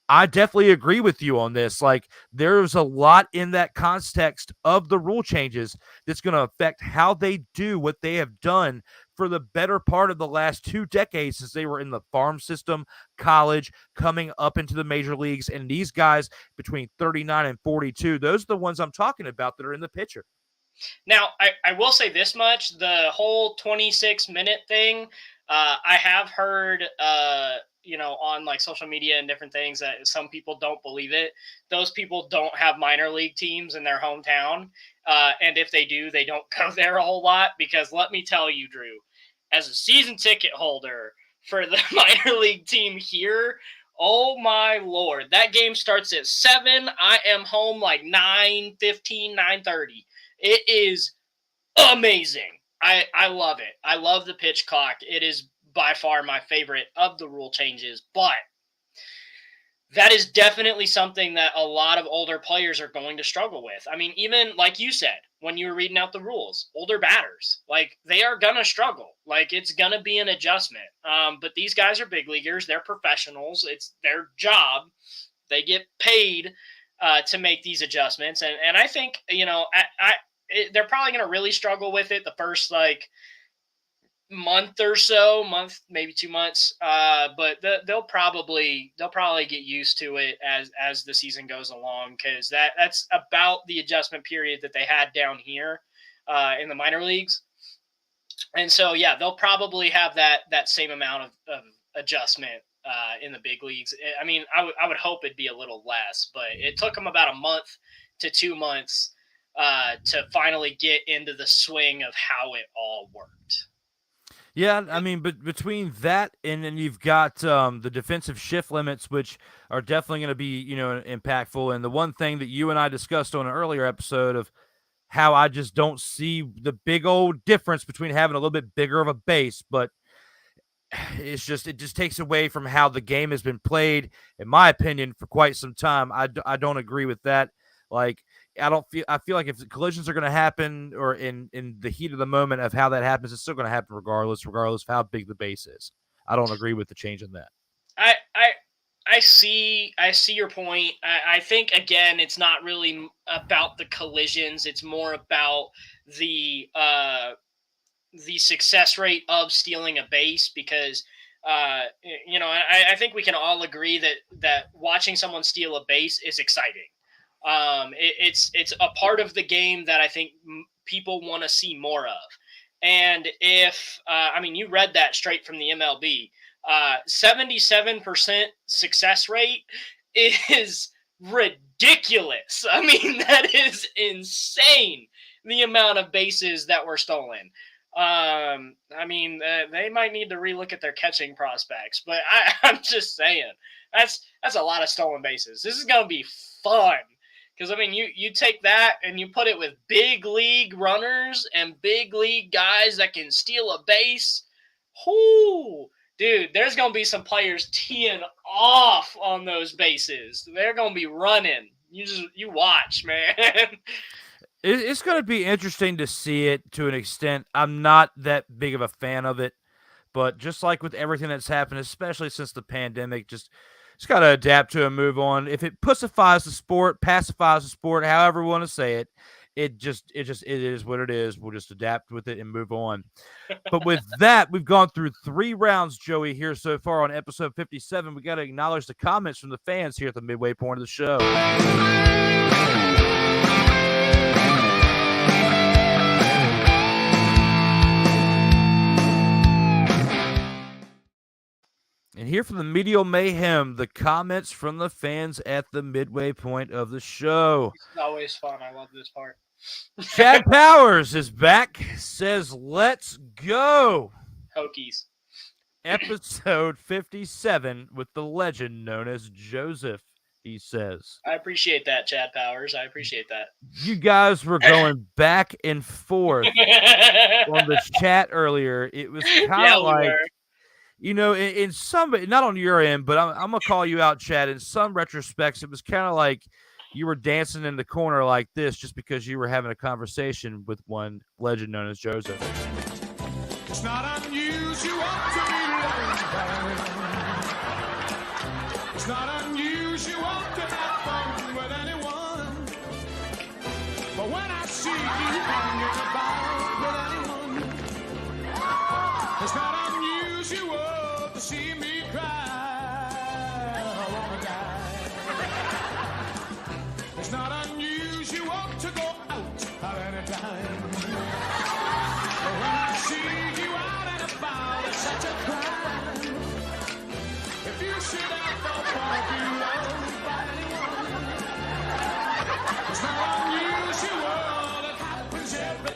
A: I definitely agree with you on this. Like, there's a lot in that context of the rule changes that's going to affect how they do what they have done for the better part of the last 2 decades since they were in the farm system, college, coming up into the major leagues. And these guys between 39 and 42, those are the ones I'm talking about that are in the picture.
E: Now, I will say this much. The whole 26-minute thing, I have heard on like social media and different things that some people don't believe it. Those people don't have minor league teams in their hometown. And if they do, they don't go there a whole lot, because let me tell you, Drew, as a season ticket holder for the minor league team here, oh my Lord, that game starts at 7. I am home like 9:15, 9:30. It is amazing. I love it. I love the pitch clock. It is by far my favorite of the rule changes, but that is definitely something that a lot of older players are going to struggle with. I mean, even like you said, when you were reading out the rules, older batters, like, they are going to struggle. Like, it's going to be an adjustment. But these guys are big leaguers. They're professionals. It's their job. They get paid to make these adjustments. And I think, they're probably going to really struggle with it the first, like, month or so, maybe 2 months. But they'll probably get used to it as the season goes along, because that's about the adjustment period that they had down here in the minor leagues. And so, yeah, they'll probably have that same amount of adjustment in the big leagues. I mean, I would hope it'd be a little less, but it took them about a month to 2 months to finally get into the swing of how it all worked.
A: Yeah, I mean, but between that and then you've got the defensive shift limits, which are definitely going to be, impactful. And the one thing that you and I discussed on an earlier episode of how I just don't see the big old difference between having a little bit bigger of a base, but it just takes away from how the game has been played, in my opinion, for quite some time. I don't agree with that. Like, I feel like if the collisions are going to happen, or in the heat of the moment of how that happens, it's still going to happen regardless of how big the base is. I don't agree with the change in that.
E: I see your point. I think, again, it's not really about the collisions. It's more about the success rate of stealing a base, because I think we can all agree that watching someone steal a base is exciting. It's a part of the game that I think people want to see more of. And if, you read that straight from the MLB, 77% success rate is ridiculous. I mean, that is insane, the amount of bases that were stolen. They might need to relook at their catching prospects, but I'm just saying, that's a lot of stolen bases. This is going to be fun. Because, you take that and you put it with big league runners and big league guys that can steal a base. Whoo! Dude, there's going to be some players teeing off on those bases. They're going to be running. You watch, man.
A: It's going to be interesting to see it to an extent. I'm not that big of a fan of it. But just like with everything that's happened, especially since the pandemic, just got to adapt to and move on. If it pacifies the sport, however we want to say it, it is what it is. We'll just adapt with it and move on. But with that, we've gone through 3 rounds, Joey, here so far on episode 57. We got to acknowledge the comments from the fans here at the midway point of the show. And here from the Medial Mayhem, the comments from the fans at the midway point of the show.
E: It's always fun. I love this part.
A: Chad Powers is back, says, let's go.
E: Hokies.
A: Episode 57 with the legend known as Joseph. he says.
E: I appreciate that, Chad Powers. I appreciate that.
A: You guys were going back and forth on the chat earlier. It was kind of like, in some, not on your end, but I'm going to call you out, Chad. In some retrospects, it was kind of like you were dancing in the corner like this just because you were having a conversation with one legend known as Joseph.
F: It's not unusual to be loved. It's not unusual to have fun with anyone. But when I see you hanging about with anyone, it's not unusual to see me cry. I wanna die. It's not unusual to go out at any time. But when I see you out and about, it's such a crime. If you should ever want to be loved by anyone, it's not unusual. It happens every.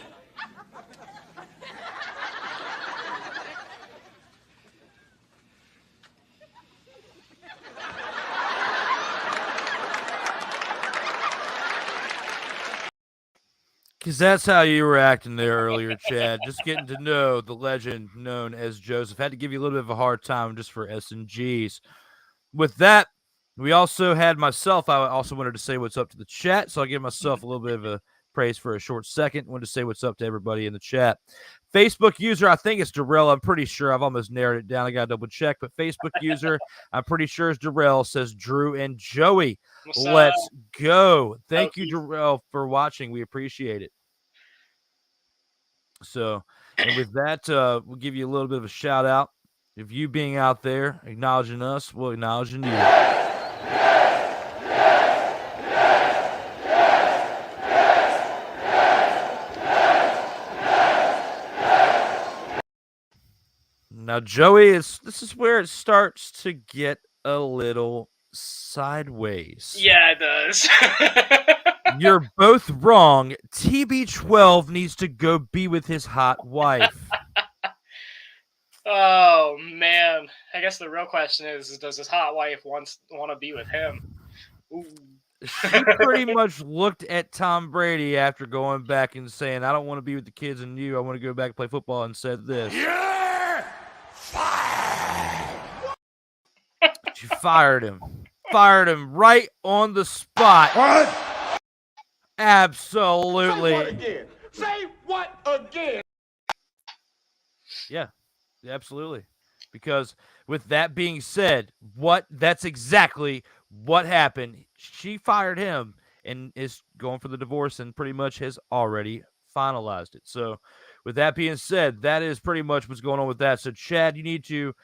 A: Because that's how you were acting there earlier, Chad. Just getting to know the legend known as Joseph. Had to give you a little bit of a hard time just for S&Gs. With that, we also had myself. I also wanted to say what's up to the chat, so I'll give myself a little bit of a praise for a short second. Wanted to say what's up to everybody in the chat. Facebook user, I think it's Darrell. I'm pretty sure. I've almost narrowed it down. I got to double check. But Facebook user, I'm pretty sure it's Darrell, says Drew and Joey. Let's go. Thank you, Darrell, for watching. We appreciate it. So, and with that, we'll give you a little bit of a shout out. If you being out there acknowledging us, we'll acknowledge you. Now, Joey, this is where it starts to get a little sideways.
E: Yeah, it does.
A: You're both wrong. TB12 needs to go be with his hot wife.
E: Oh, man. I guess the real question is does his hot wife want to be with him? Ooh.
A: She pretty much looked at Tom Brady after going back and saying, I don't want to be with the kids and you. I want to go back and play football, and said this.
F: You're fired.
A: She fired him. Fired him right on the spot.
F: What?
A: Absolutely.
F: Say what again? Say what again?
A: Yeah, absolutely. Because with that being said, that's exactly what happened. She fired him and is going for the divorce and pretty much has already finalized it. So with that being said, that is pretty much what's going on with that. So Chad, you need to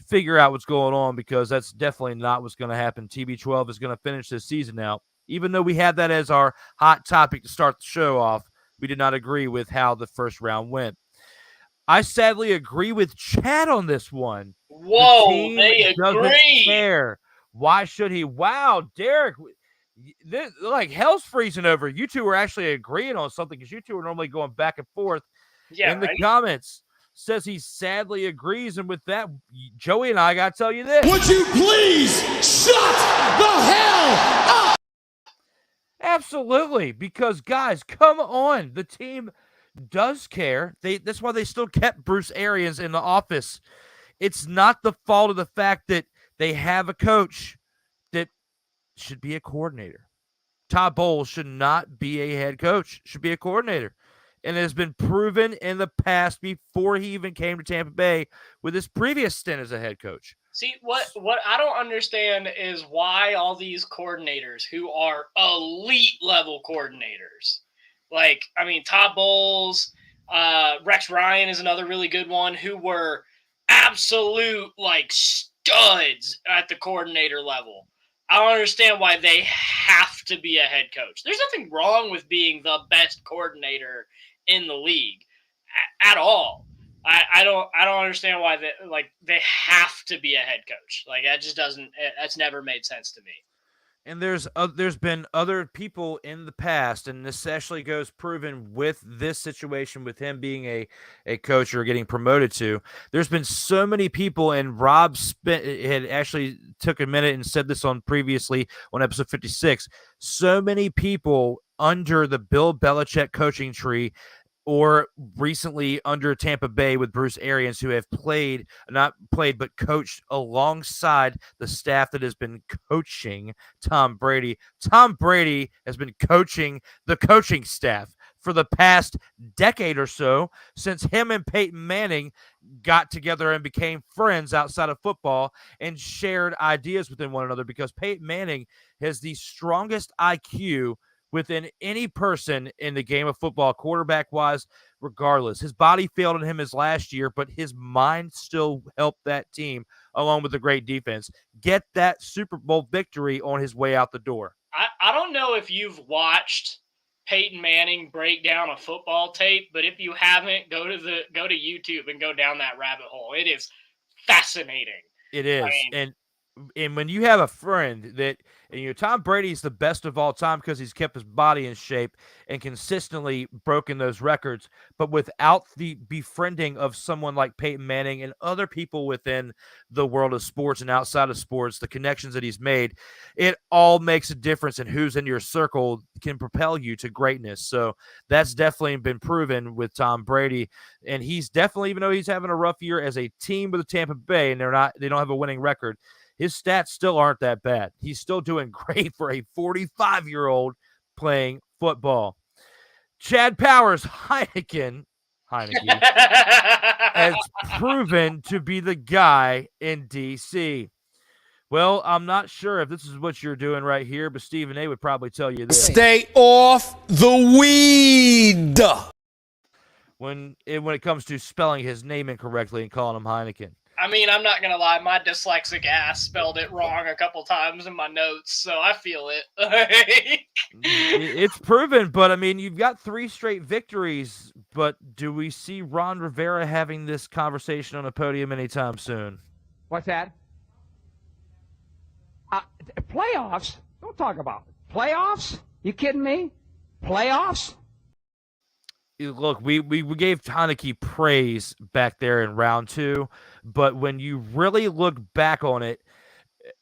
A: figure out what's going on because that's definitely not what's going to happen. TB12 is going to finish this season out. Even though we had that as our hot topic to start the show off, we did not agree with how the first round went. I sadly agree with Chad on this one.
E: Whoa,
A: the team
E: they
A: doesn't
E: agree.
A: care. Why should he? Wow, Derek, like hell's freezing over. You two were actually agreeing on something because you two are normally going back and forth in the comments. Says he sadly agrees. And with that, Joey and I got to tell you this.
F: Would you please shut the hell up?
A: Absolutely. Because, guys, come on. The team does care. That's why they still kept Bruce Arians in the office. It's not the fault of the fact that they have a coach that should be a coordinator. Todd Bowles should not be a head coach. Should be a coordinator. And it has been proven in the past before he even came to Tampa Bay with his previous stint as a head coach.
E: See, what I don't understand is why all these coordinators who are elite level coordinators, like, I mean, Todd Bowles, Rex Ryan is another really good one, who were absolute, like, studs at the coordinator level. I don't understand why they have to be a head coach. There's nothing wrong with being the best coordinator in the league at all. I don't understand why they have to be a head coach. Like, that just doesn't, that's never made sense to me.
A: And there's been other people in the past, and this actually goes proven with this situation with him being a coach or getting promoted to. There's been so many people, and Rob had actually took a minute and said this on previously on episode 56. So many people under the Bill Belichick coaching tree or recently under Tampa Bay with Bruce Arians, who have not played, but coached alongside the staff that has been coaching Tom Brady. Tom Brady has been coaching the coaching staff for the past decade or so, since him and Peyton Manning got together and became friends outside of football and shared ideas within one another, because Peyton Manning has the strongest IQ within any person in the game of football, quarterback-wise, regardless. His body failed him his last year, but his mind still helped that team, along with a great defense, get that Super Bowl victory on his way out the door.
E: I don't know if you've watched Peyton Manning break down a football tape, but if you haven't, go to YouTube and go down that rabbit hole. It is fascinating.
A: It is. And when you have a friend that, and Tom Brady's the best of all time because he's kept his body in shape and consistently broken those records, but without the befriending of someone like Peyton Manning and other people within the world of sports and outside of sports, the connections that he's made, it all makes a difference in who's in your circle can propel you to greatness. So that's definitely been proven with Tom Brady. And he's definitely, even though he's having a rough year as a team with the Tampa Bay and they don't have a winning record, his stats still aren't that bad. He's still doing great for a 45-year-old playing football. Chad Powers, Heineken has proven to be the guy in D.C. Well, I'm not sure if this is what you're doing right here, but Stephen A. would probably tell you this.
F: Stay off the weed.
A: When it comes to spelling his name incorrectly and calling him Heineken.
E: I mean, I'm not going to lie. My dyslexic ass spelled it wrong a couple times in my notes, so I feel it.
A: It's proven, but, I mean, you've got 3 straight victories, but do we see Ron Rivera having this conversation on a podium anytime soon?
J: What's that? Playoffs? Don't talk about it. Playoffs? You kidding me? Playoffs?
A: Look, we gave Heineke praise back there in round 2, but when you really look back on it,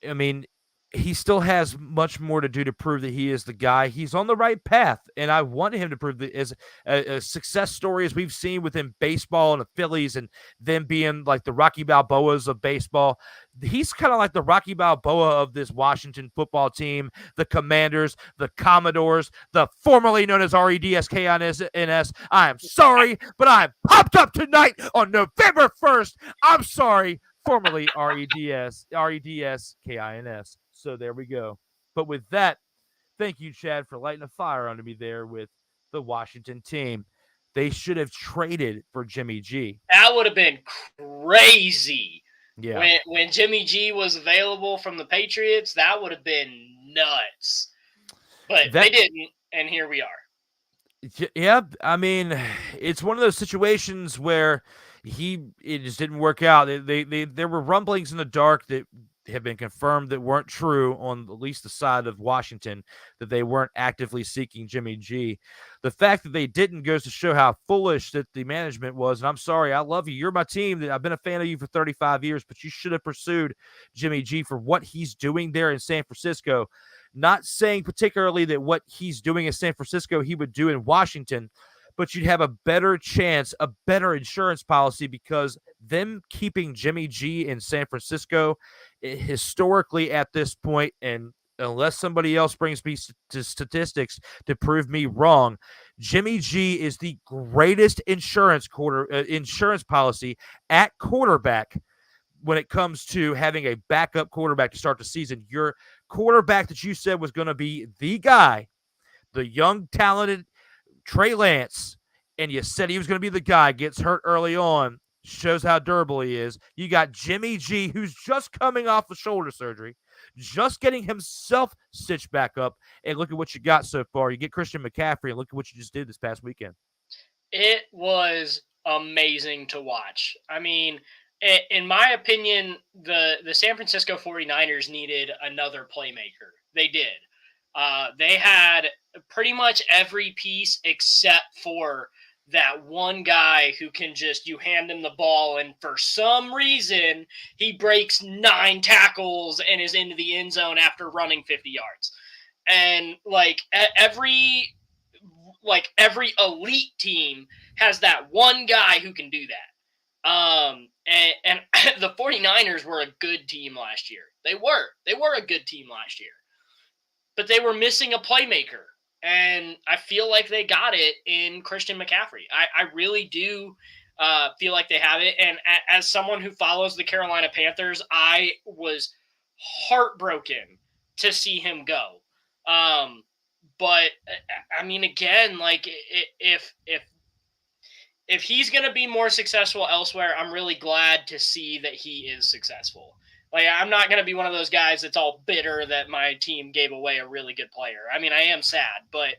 A: I mean, he still has much more to do to prove that he is the guy. He's on the right path, and I want him to prove that as a success story as we've seen within baseball and the Phillies and them being like the Rocky Balboas of baseball. He's kind of like the Rocky Balboa of this Washington football team, the Commanders, the Commodores, the formerly known as REDSKINS. I am sorry, but I'm popped up tonight on November 1st. I'm sorry, formerly REDSKINS. So there we go. But with that, thank you, Chad, for lighting a fire under me there with the Washington team. They should have traded for Jimmy G.
E: That would have been crazy.
A: Yeah.
E: When Jimmy G was available from the Patriots, that would have been nuts. But they didn't, and here we are.
A: Yeah, I mean, it's one of those situations where it just didn't work out. There were rumblings in the dark that have been confirmed that weren't true on at least the side of Washington, that they weren't actively seeking Jimmy G. The fact that they didn't goes to show how foolish that the management was. And I'm sorry, I love you. You're my team. I've been a fan of you for 35 years, but you should have pursued Jimmy G for what he's doing there in San Francisco. Not saying particularly that what he's doing in San Francisco he would do in Washington, but you'd have a better chance, a better insurance policy, because them keeping Jimmy G in San Francisco historically at this point, and unless somebody else brings me to statistics to prove me wrong, Jimmy G is the greatest insurance policy at quarterback when it comes to having a backup quarterback to start the season. Your quarterback that you said was going to be the guy, the young, talented Trey Lance, and you said he was going to be the guy, gets hurt early on, shows how durable he is. You got Jimmy G, who's just coming off of shoulder surgery, just getting himself stitched back up, and look at what you got so far. You get Christian McCaffrey, and look at what you just did this past weekend.
E: It was amazing to watch. I mean, in my opinion, the San Francisco 49ers needed another playmaker. They did. They had pretty much every piece except for that one guy who can just, you hand him the ball and for some reason he breaks 9 tackles and is into the end zone after running 50 yards. And every elite team has that one guy who can do that. And the 49ers were a good team last year. They were a good team last year, but they were missing a playmaker. And I feel like they got it in Christian McCaffrey. I really do feel like they have it. And as someone who follows the Carolina Panthers, I was heartbroken to see him go. But I mean, again, like if he's going to be more successful elsewhere, I'm really glad to see that he is successful. Like, I'm not going to be one of those guys that's all bitter that my team gave away a really good player. I mean, I am sad, but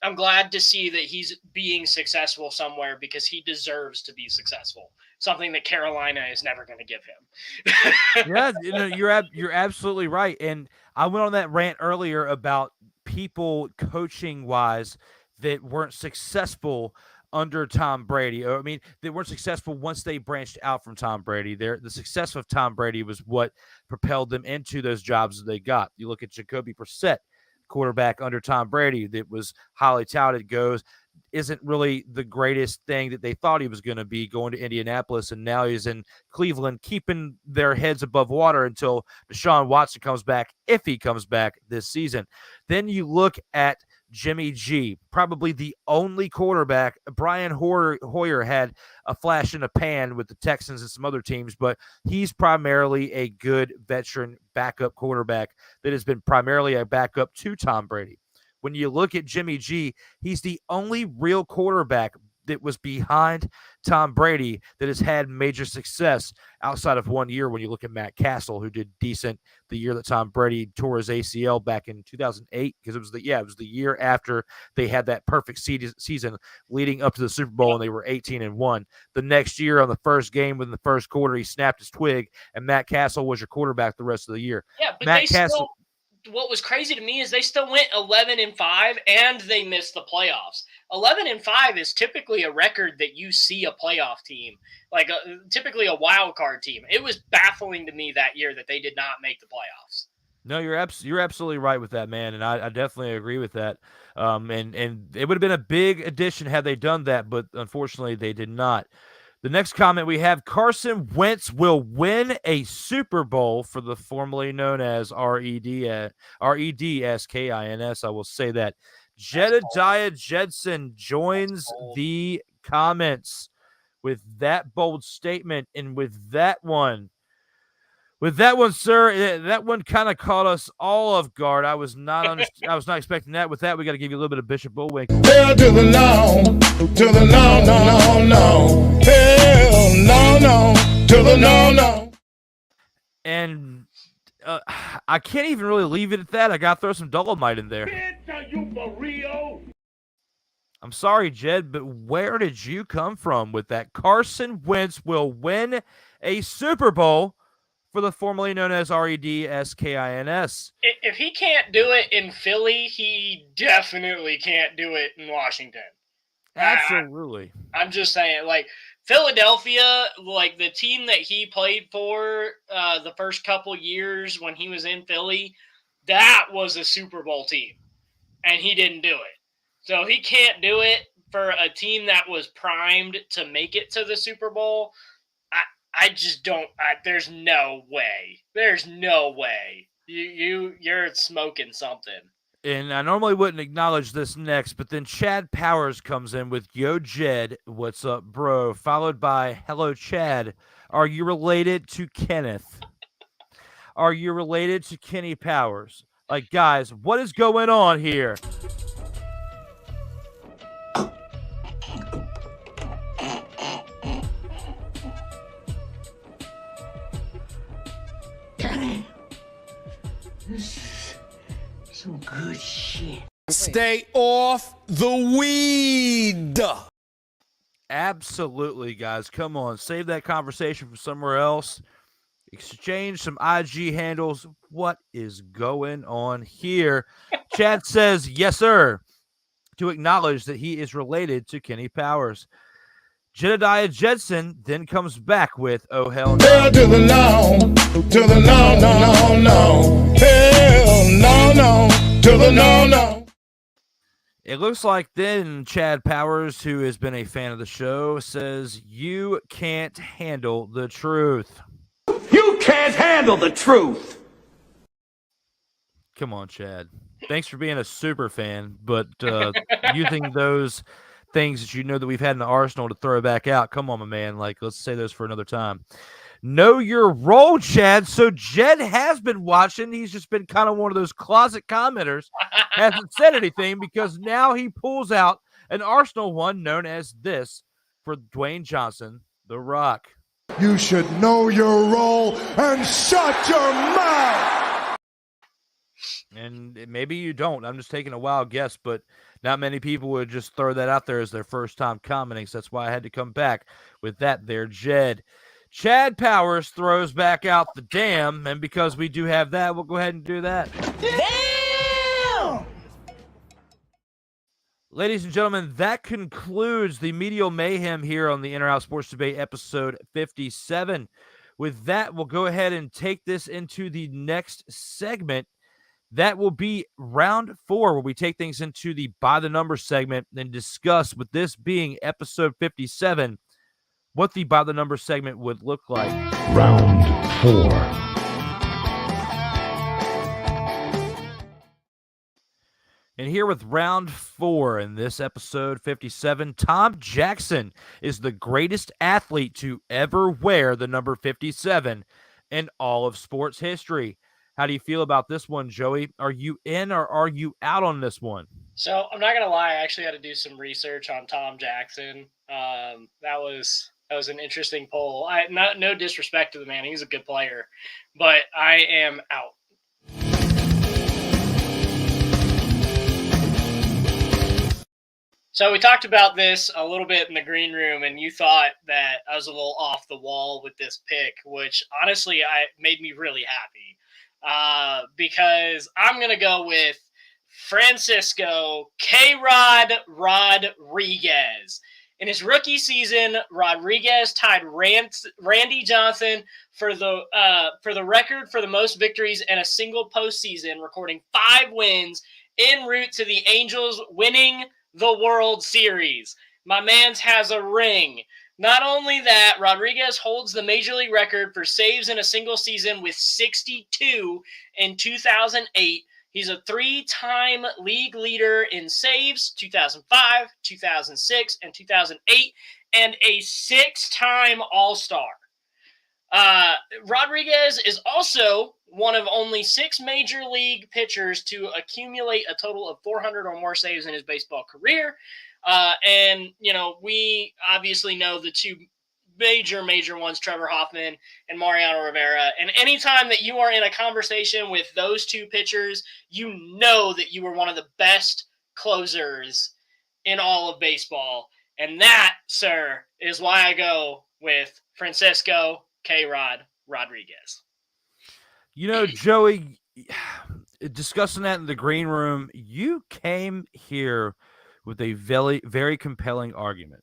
E: I'm glad to see that he's being successful somewhere because he deserves to be successful. Something that Carolina is never going to give him.
A: Yeah, you're absolutely right. And I went on that rant earlier about people coaching wise that weren't successful under Tom Brady. I mean, they weren't successful once they branched out from Tom Brady. The success of Tom Brady was what propelled them into those jobs that they got. You look at Jacoby Brissett, quarterback under Tom Brady, that was highly touted, isn't really the greatest thing that they thought he was going to be, going to Indianapolis, and now he's in Cleveland, keeping their heads above water until Deshaun Watson comes back, if he comes back this season. Then you look at Jimmy G, probably the only quarterback. Brian Hoyer had a flash in the pan with the Texans and some other teams, but he's primarily a good veteran backup quarterback that has been primarily a backup to Tom Brady. When you look at Jimmy G, he's the only real quarterback that was behind Tom Brady that has had major success outside of 1 year. When you look at Matt Castle, who did decent the year that Tom Brady tore his ACL back in 2008, because it was the year after they had that perfect season leading up to the Super Bowl, and they were 18-1. The next year, on the first game within the first quarter, he snapped his twig, and Matt Castle was your quarterback the rest of the year.
E: Yeah, but what was crazy to me is they still went 11-5 and they missed the playoffs. 11-5 is typically a record that you see a playoff team, typically a wild card team. It was baffling to me that year that they did not make the playoffs.
A: No, you're absolutely right with that, man, and I definitely agree with that. And it would have been a big addition had they done that, but unfortunately they did not. The next comment we have: Carson Wentz will win a Super Bowl for the formerly known as REDSKINS. I will say that. Jedediah Jedson joins the comments with that bold statement, and with that one, sir, that one kind of caught us all off guard. I was not expecting that. With that, we got to give you a little bit of Bishop Bullwinkle.
F: Hell to the no, to the no, no, no, no. Hell no, to the no, no.
A: And I can't even really leave it at that. I got to throw some Dolomite in there.
F: Bitch, are you for real?
A: I'm sorry, Jed, but where did you come from with that? Carson Wentz will win a Super Bowl for the formerly known as REDSKINS.
E: If he can't do it in Philly, he definitely can't do it in Washington.
A: Absolutely.
E: I'm just saying, Philadelphia, the team that he played for the first couple years when he was in Philly, that was a Super Bowl team, and he didn't do it. So he can't do it for a team that was primed to make it to the Super Bowl. I just don't. There's no way. There's no way. You're smoking something.
A: And I normally wouldn't acknowledge this next, but then Chad Powers comes in with "Yo Jed, what's up, bro?" followed by "Hello, Chad. Are you related to Kenneth? Are you related to Kenny Powers?" Guys, what is going on here?
F: Some good shit. Stay off the weed.
A: Absolutely, guys. Come on. Save that conversation for somewhere else. exchange some IG handles. What is going on here? Chad says, yes, sir, to acknowledge that he is related to Kenny Powers. Jedediah Jedson then comes back with, oh, hell no.
F: Hell to the no, to the no, no, no, no. Hell no, no, to the no, no.
A: It looks like then Chad Powers, who has been a fan of the show, says, you can't handle the truth.
F: You can't handle the truth.
A: Come on, Chad. Thanks for being a super fan, but using those things that you know that we've had in the arsenal to throw back out. Come on, my man. Like, let's say those for another time. Know your role, Chad. So Jed has been watching. He's just been kind of one of those closet commenters. Hasn't said anything because now he pulls out an Arsenal one known as this for Dwayne Johnson, The Rock.
F: You should know your role and shut your mouth.
A: And maybe you don't. I'm just taking a wild guess, but not many people would just throw that out there as their first time commenting. So that's why I had to come back with that there, Jed. Chad Powers throws back out the damn, and because we do have that, we'll go ahead and do that.
F: Damn!
A: Ladies and gentlemen, that concludes the Medial Mayhem here on the In or Out Sports Debate episode 57. With that, we'll go ahead and take this into the next segment. That will be round 4, where we take things into the by the number segment and discuss, with this being episode 57, what the by the number segment would look like.
B: Round 4.
A: And here with round 4 in this episode 57, Tom Jackson is the greatest athlete to ever wear the number 57 in all of sports history. How do you feel about this one, Joey? Are you in or are you out on this one?
E: So I'm not gonna lie, I actually had to do some research on Tom Jackson. That was an interesting poll. No disrespect to the man, he's a good player, but I am out. So we talked about this a little bit in the green room, and you thought that I was a little off the wall with this pick, which honestly made me really happy. Because I'm going to go with Francisco K-Rod Rodriguez. In his rookie season, Rodriguez tied Randy Johnson for the record for the most victories in a single postseason, recording 5 wins en route to the Angels winning the World Series. My man's has a ring. Not only that, Rodriguez holds the major league record for saves in a single season with 62 in 2008. He's a 3-time league leader in saves, 2005, 2006, and 2008, and a 6-time All-Star. Rodriguez is also one of only 6 major league pitchers to accumulate a total of 400 or more saves in his baseball career. And, you know, we obviously know the 2 major ones, Trevor Hoffman and Mariano Rivera. And anytime that you are in a conversation with those 2 pitchers, you know that you were one of the best closers in all of baseball. And that, sir, is why I go with Francisco K-Rod Rodriguez.
A: You know, Joey, discussing that in the green room, you came here with a very, very compelling argument.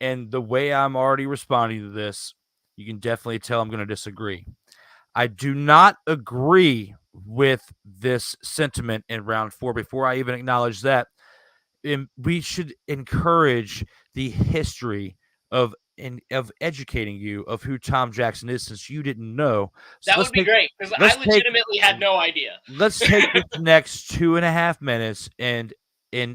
A: And the way I'm already responding to this, you can definitely tell I'm going to disagree. I do not agree with this sentiment in round 4. Before I even acknowledge that, we should encourage the history of educating you of who Tom Jackson is, since you didn't know. So
E: that would be great, because I legitimately had no idea.
A: Let's take the next 2.5 minutes and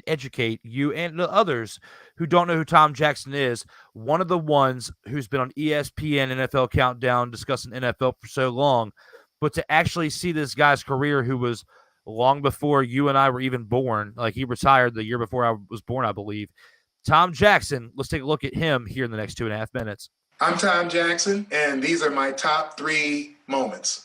A: educate you and the others who don't know who Tom Jackson is. One of the ones who's been on ESPN NFL Countdown discussing NFL for so long, but to actually see this guy's career, who was long before you and I were even born. Like, he retired the year before I was born, I believe. Tom Jackson, let's take a look at him here in the next 2.5 minutes.
K: I'm Tom Jackson, and these are my top 3 moments.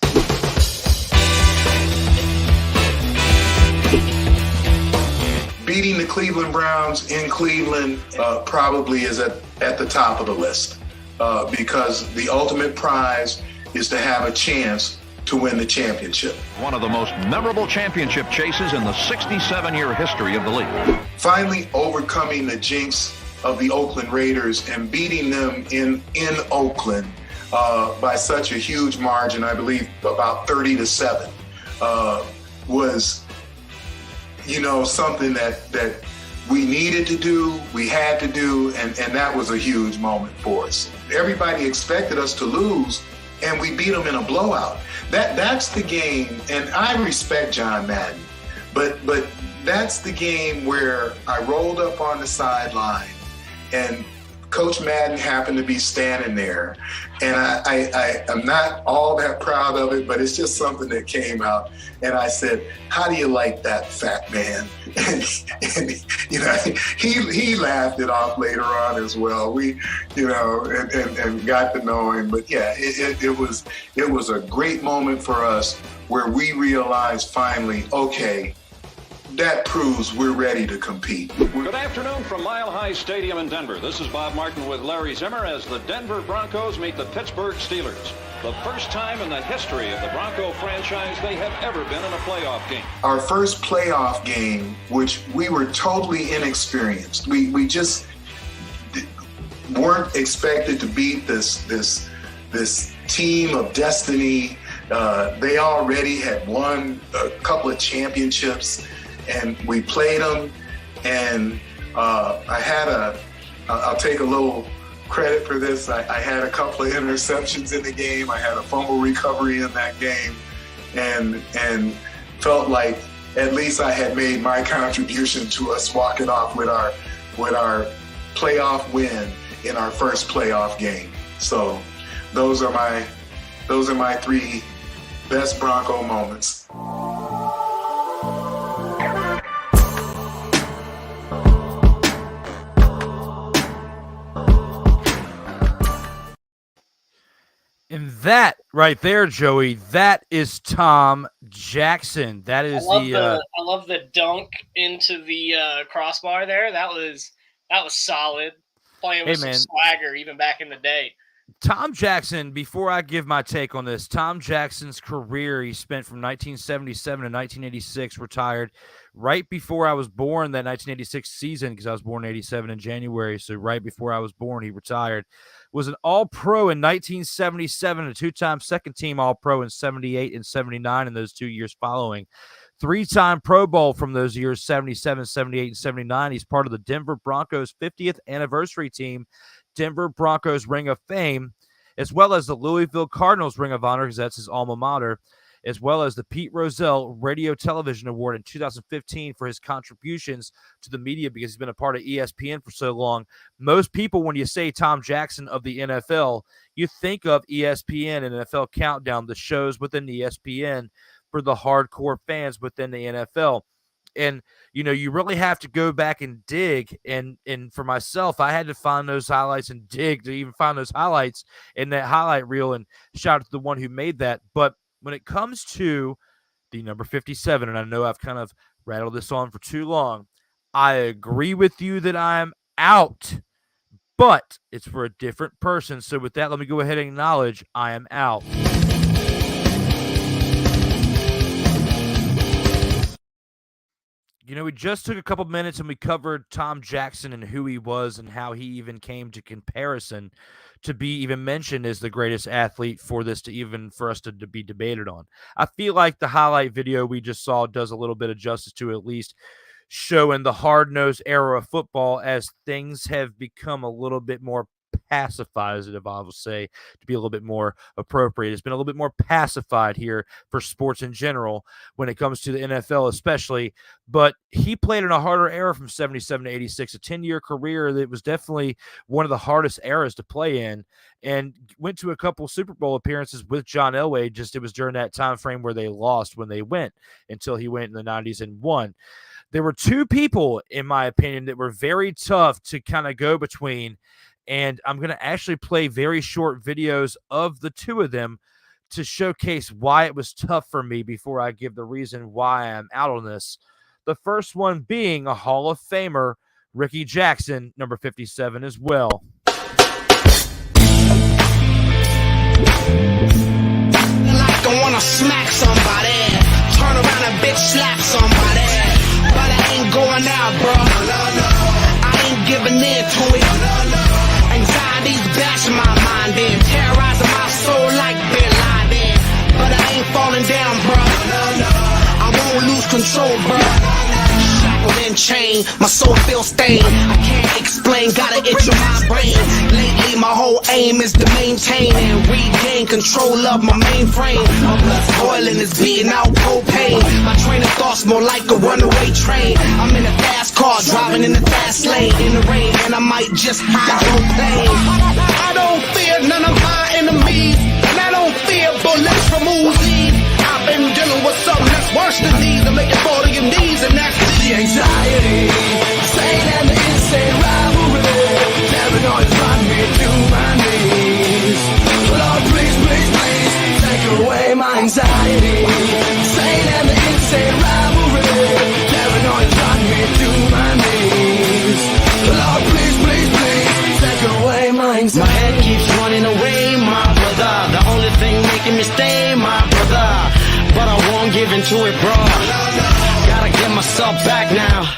K: Beating the Cleveland Browns in Cleveland probably is at the top of the list because the ultimate prize is to have a chance to win the championship.
L: One of the most memorable championship chases in the 67-year history of the league.
K: Finally overcoming the jinx of the Oakland Raiders and beating them in Oakland by such a huge margin, I believe about 30-7, was, something that we needed to do, we had to do, and that was a huge moment for us. Everybody expected us to lose, and we beat them in a blowout. That's the game, and I respect John Madden, but that's the game where I rolled up on the sideline, and Coach Madden happened to be standing there, and I'm not all that proud of it, but it's just something that came out. And I said, "How do you like that, fat man?" And he laughed it off later on as well. We, and got to know him. But yeah, it was a great moment for us where we realized finally, okay, that proves we're ready to compete.
L: Good afternoon from Mile High Stadium in Denver. This is Bob Martin with Larry Zimmer as the Denver Broncos meet the Pittsburgh Steelers. The first time in the history of the Bronco franchise they have ever been in a playoff game.
K: Our first playoff game, which we were totally inexperienced. We just weren't expected to beat this team of destiny. They already had won a couple of championships, and we played them, and I'll take a little credit for this. I had a couple of interceptions in the game. I had a fumble recovery in that game, and felt like at least I had made my contribution to us walking off with our playoff win in our first playoff game. So those are my three best Bronco moments.
A: And that right there, Joey, that is Tom Jackson. That is
E: I love the dunk into the crossbar there. That was solid. Playing with some swagger even back in the day.
A: Tom Jackson, before I give my take on this, Tom Jackson's career, he spent from 1977 to 1986, retired right before I was born, that 1986 season, because I was born in 87 in January, so right before I was born, he retired. Was an All-Pro in 1977, a two-time second-team All-Pro in 78 and 79 in those 2 years following. Three-time Pro Bowl from those years, 77, 78, and 79. He's part of the Denver Broncos' 50th anniversary team, Denver Broncos Ring of Fame, as well as the Louisville Cardinals Ring of Honor, because that's his alma mater, as well as the Pete Rozelle Radio Television Award in 2015 for his contributions to the media, because he's been a part of ESPN for so long. Most people, when you say Tom Jackson of the NFL, you think of ESPN and NFL Countdown, the shows within the ESPN for the hardcore fans within the NFL. And, you really have to go back and dig. And for myself, I had to find those highlights and dig to even find those highlights in that highlight reel. And shout out to the one who made that. But when it comes to the number 57, and I know I've kind of rattled this on for too long, I agree with you that I'm out, but it's for a different person. So with that, let me go ahead and acknowledge I am out. We just took a couple minutes and we covered Tom Jackson and who he was and how he even came to comparison to be even mentioned as the greatest athlete for us to be debated on. I feel like the highlight video we just saw does a little bit of justice to at least showing the hard-nosed era of football as things have become a little bit more pacified, I will say, to be a little bit more appropriate. It's been a little bit more pacified here for sports in general when it comes to the NFL especially, but he played in a harder era from 77 to 86, a 10-year career that was definitely one of the hardest eras to play in, and went to a couple Super Bowl appearances with John Elway. Just it was during that time frame where they lost when they went, until he went in the 90s and won. There were two people, in my opinion, that were very tough to kind of go between, and I'm going to actually play very short videos of the two of them to showcase why it was tough for me before I give the reason why I'm out on this. The first one being a Hall of Famer, Ricky Jackson, number 57 as well.
M: make her wanna smack somebody. Turn around and bitch slap somebody. But I ain't going out, bro. I ain't giving in to it. Anxiety's bashing my mind in, terrorizing my soul like Bin Laden. But I ain't falling down, bro. I won't lose control, bro. Shackled and chained, my soul feels stained. I can't explain, got an itch in my brain. Lately, my whole aim is to maintain and regain control of my mainframe. My blood's boiling, it's beating out propane. My train of thoughts more like a runaway train. I'm in a fast car, driving in the fast lane. In the rain, and I might just hydroplane. I don't fear none of my enemies, and I don't fear bullets from Uzi. I've been dealing with something that's worse than these, and make it fall to your knees, and that's the anxiety. Sane and the insane rivalry. Paranoid run me to my knees. Lord, please, please, please, take away my anxiety. Sane and the insane rivalry. Paranoid run me to my knees. Lord, please, please, please, take away my anxiety. My head keeps running away, my brother. The only thing making me stay, my brother. But I won't give into it, bro. Gotta get myself back now.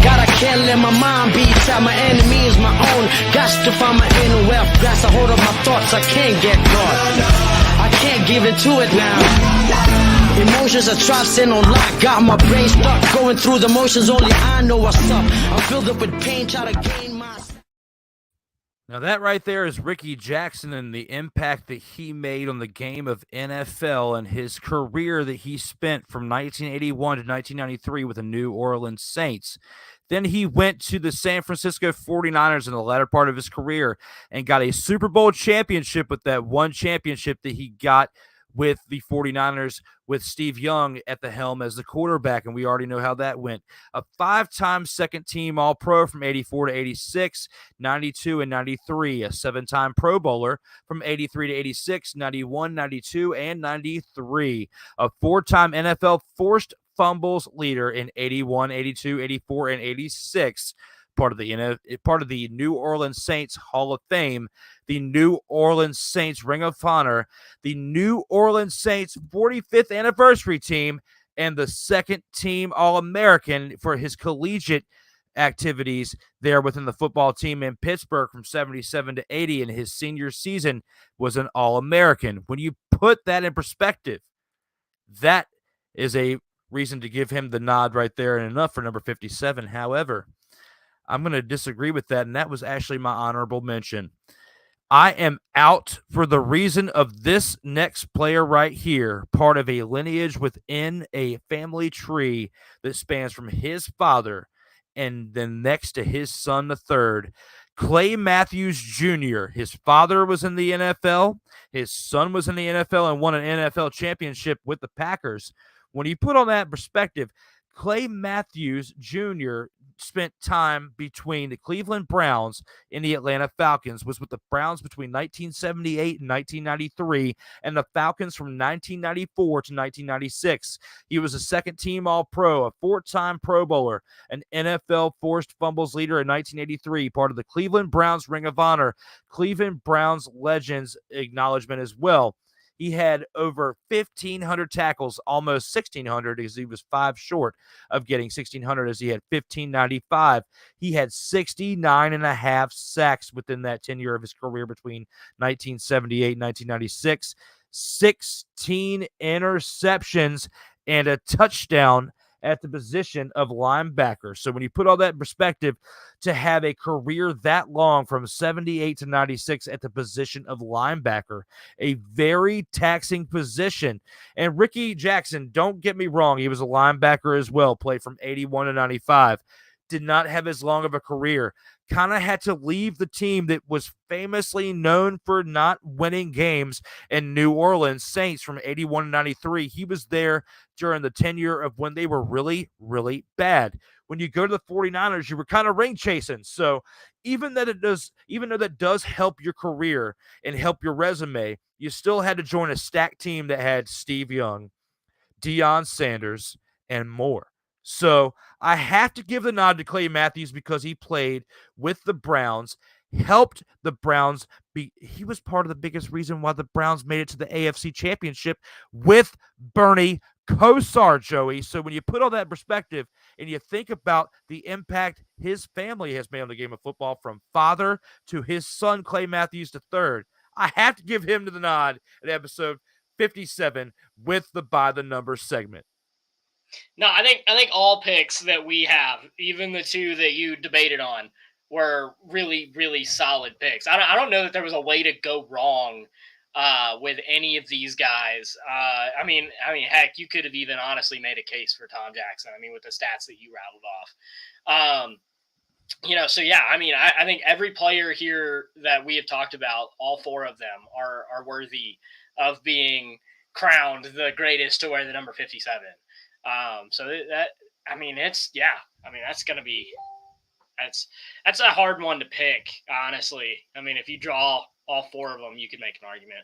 M: Gotta can't let my mind be tied. My enemy is my own. Got to find my inner wealth. Grasp a hold of my thoughts. I can't get caught. I can't give into it now. Emotions are trapped in on lock. Got my brain stuck. Going through the motions. Only I know what's up. I'm filled up with pain. Try to gain my...
A: Now that right there is Ricky Jackson and the impact that he made on the game of NFL and his career that he spent from 1981 to 1993 with the New Orleans Saints. Then he went to the San Francisco 49ers in the latter part of his career and got a Super Bowl championship with that one championship that he got with the 49ers with Steve Young at the helm as the quarterback, and we already know how that went. A 5-time second-team All-Pro from 84 to 86, 92 and 93, a 7-time Pro Bowler from 83 to 86, 91, 92, and 93, a 4-time NFL forced fumbles leader in 81, 82, 84, and 86, part of the New Orleans Saints Hall of Fame, the New Orleans Saints Ring of Honor, the New Orleans Saints 45th anniversary team, and the second team All-American for his collegiate activities there within the football team in Pittsburgh from 77 to 80, and his senior season was an All-American. When you put that in perspective, that is a reason to give him the nod right there and enough for number 57. However, I'm going to disagree with that, and that was actually my honorable mention. I am out for the reason of this next player right here, part of a lineage within a family tree that spans from his father and then next to his son, the third. Clay Matthews Jr. His father was in the NFL. His son was in the NFL and won an NFL championship with the Packers. When you put on that perspective, Clay Matthews Jr. spent time between the Cleveland Browns and the Atlanta Falcons, was with the Browns between 1978 and 1993, and the Falcons from 1994 to 1996. He was a second-team All-Pro, a 4-time Pro Bowler, an NFL forced fumbles leader in 1983, part of the Cleveland Browns Ring of Honor, Cleveland Browns Legends acknowledgement as well. He had over 1,500 tackles, almost 1,600, as he was 5 short of getting 1,600, as he had 1,595. He had 69 and a half sacks within that tenure of his career between 1978 and 1996, 16 interceptions, and a touchdown at the position of linebacker. So when you put all that in perspective, to have a career that long from 78 to 96 at the position of linebacker, a very taxing position. And Ricky Jackson, don't get me wrong, he was a linebacker as well, played from 81 to 95. Did not have as long of a career. Kind of had to leave the team that was famously known for not winning games in New Orleans Saints from 81 to 93. He was there during the tenure of when they were really, really bad. When you go to the 49ers, you were kind of ring chasing. So even though that does help your career and help your resume, you still had to join a stacked team that had Steve Young, Deion Sanders, and more. So I have to give the nod to Clay Matthews because he played with the Browns, helped the Browns he was part of the biggest reason why the Browns made it to the AFC Championship with Bernie Kosar, Joey. So when you put all that in perspective and you think about the impact his family has made on the game of football, from father to his son, Clay Matthews III, I have to give him to the nod at episode 57 with the By the Numbers segment.
E: No, I think all picks that we have, even the two that you debated on, were really, really solid picks. I don't know that there was a way to go wrong with any of these guys. I mean, heck, you could have even honestly made a case for Tom Jackson. I mean, with the stats that you rattled off. So yeah, I mean, I think every player here that we have talked about, all four of them are worthy of being crowned the greatest to wear the number 57. So that, I mean, that's going to be, that's a hard one to pick, honestly. I mean, if you draw all four of them, you could make an argument.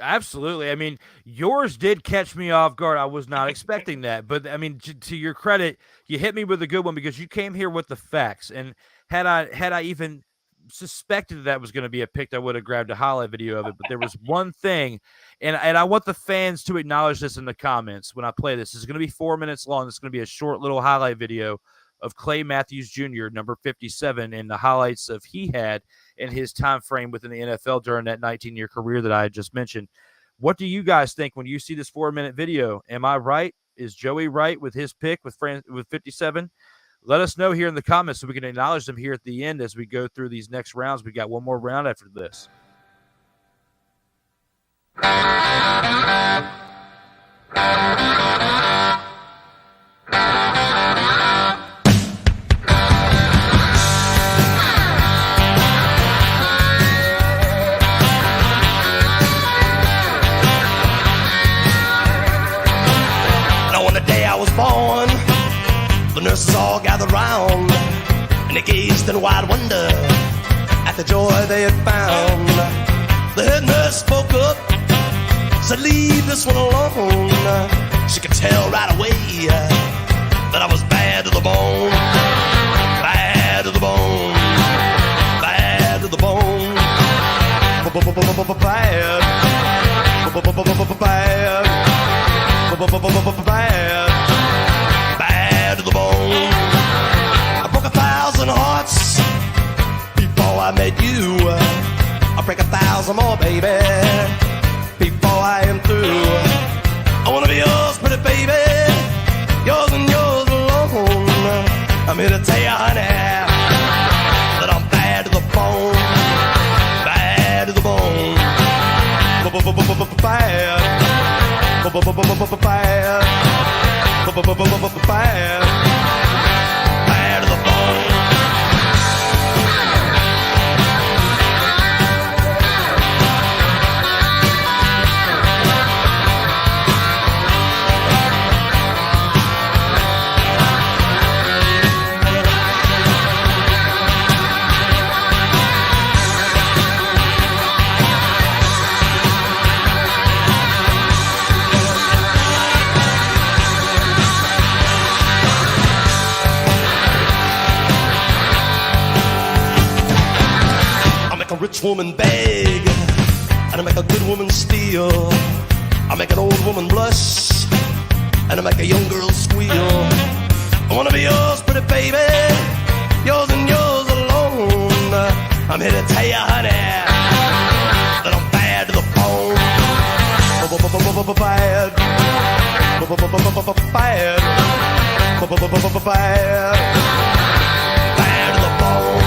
A: Absolutely. I mean, yours did catch me off guard. I was not expecting that. But, I mean, to your credit, you hit me with a good one because you came here with the facts. And had I even suspected that was going to be a pick, I would have grabbed a highlight video of it. But there was one thing, and I want the fans to acknowledge this in the comments when I play this. It's going to be 4 minutes long. It's going to be a short little highlight video of Clay Matthews Jr., number 57, and the highlights of he had in his time frame within the NFL during that 19-year career that I had just mentioned. What do you guys think when you see this 4-minute video? Am I right? Is Joey right with his pick with 57? Let us know here in the comments so we can acknowledge them here at the end as we go through these next rounds. We got one more round after this.
N: Born, the nurses all gathered round, and they gazed in wide wonder at the joy they had found. The head nurse spoke up, said, "Leave this one alone." She could tell right away that I was bad to the bone, bad to the bone, bad to the bone, bad, bad to the bone. I broke 1,000 hearts before I met you. I'll break 1,000 more, baby, before I am through. I wanna be yours, pretty baby, yours and yours alone. I'm here to tell you, honey, that I'm bad to the bone, bad to the bone, bad, bad to the bone. Rich woman beg, and I make a good woman steal. I make an old woman blush, and I make a young girl squeal. I wanna be yours, pretty baby, yours and yours alone. I'm here to tell you, honey, that I'm bad to the bone. Bad, bad, bad to the bone.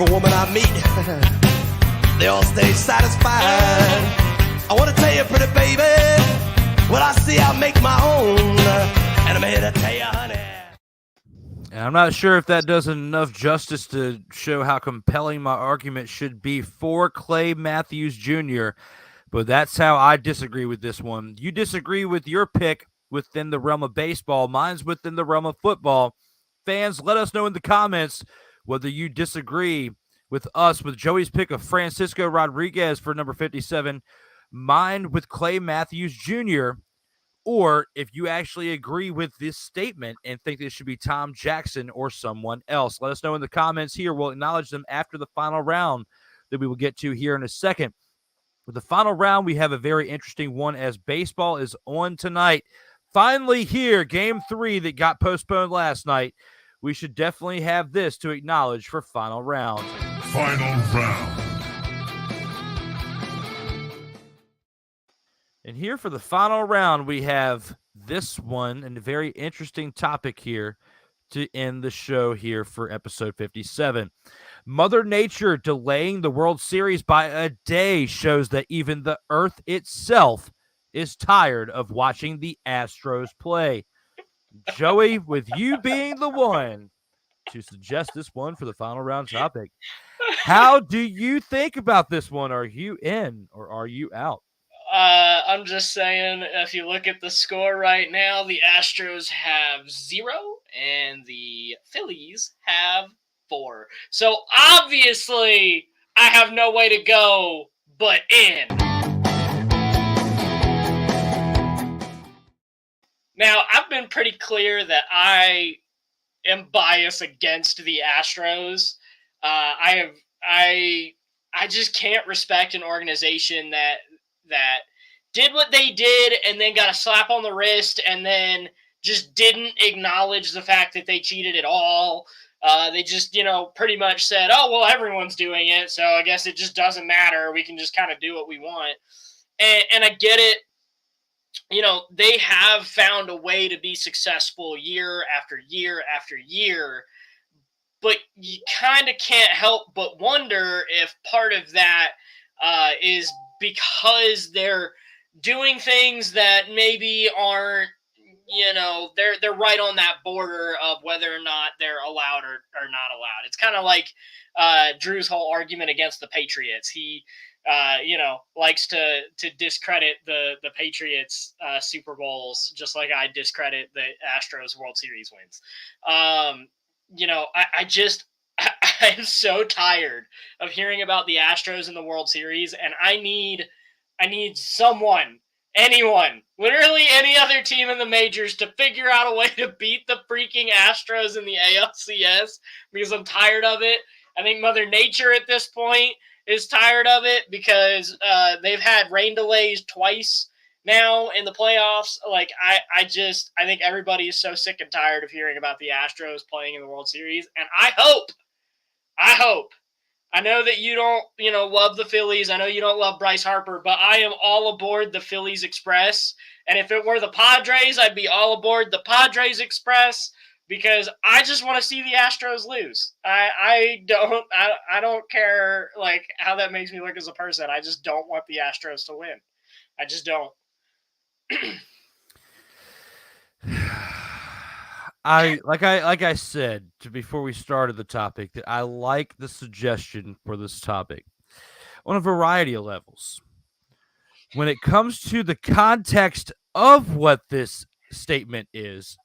N: every woman I meet, they all stay satisfied. I want to tell you, pretty baby, what I see, I'll make my own. And I'm here to tell you, honey.
A: And I'm not sure if that does enough justice to show how compelling my argument should be for Clay Matthews Jr., but that's how I disagree with this one. You disagree with your pick within the realm of baseball. Mine's within the realm of football. Fans, let us know in the comments whether you disagree with us with Joey's pick of Francisco Rodriguez for number 57, mine with Clay Matthews Jr., or if you actually agree with this statement and think this should be Tom Jackson or someone else. Let us know in the comments here. We'll acknowledge them after the final round that we will get to here in a second. With the final round, we have a very interesting one as baseball is on tonight. Finally here, Game 3 that got postponed last night. We should definitely have this to acknowledge for final round.
F: Final round.
A: And here for the final round, we have this one and a very interesting topic here to end the show here for episode 57. Mother Nature delaying the World Series by a day shows that even the Earth itself is tired of watching the Astros play. Joey, with you being the one to suggest this one for the final round topic, how do you think about this one? Are you in or are you out?
E: I'm just saying, if you look at the score right now, the Astros have 0 and the Phillies have 4. So obviously, I have no way to go but in. Now, I've been pretty clear that I am biased against the Astros. I just can't respect an organization that did what they did and then got a slap on the wrist and then just didn't acknowledge the fact that they cheated at all. They just, pretty much said, oh, well, everyone's doing it, so I guess it just doesn't matter. We can just kind of do what we want. And I get it. They have found a way to be successful year after year after year, but you kind of can't help but wonder if part of that is because they're doing things that maybe aren't, they're right on that border of whether or not they're allowed or not allowed. It's kind of like Drew's whole argument against the Patriots. He, likes to discredit the Patriots Super Bowls, just like I discredit the Astros World Series wins. I'm so tired of hearing about the Astros in the World Series, and I need someone, anyone, literally any other team in the majors to figure out a way to beat the freaking Astros in the ALCS, because I'm tired of it. I think Mother Nature at this point is tired of it because they've had rain delays twice now in the playoffs. I think everybody is so sick and tired of hearing about the Astros playing in the World Series. And I know that you don't, love the Phillies. I know you don't love Bryce Harper, but I am all aboard the Phillies Express. And if it were the Padres, I'd be all aboard the Padres Express, because I just want to see the Astros lose. I don't care how that makes me look as a person. I just don't want the Astros to win. I just don't.
A: Like I said before we started the topic, that I like the suggestion for this topic on a variety of levels. When it comes to the context of what this statement is,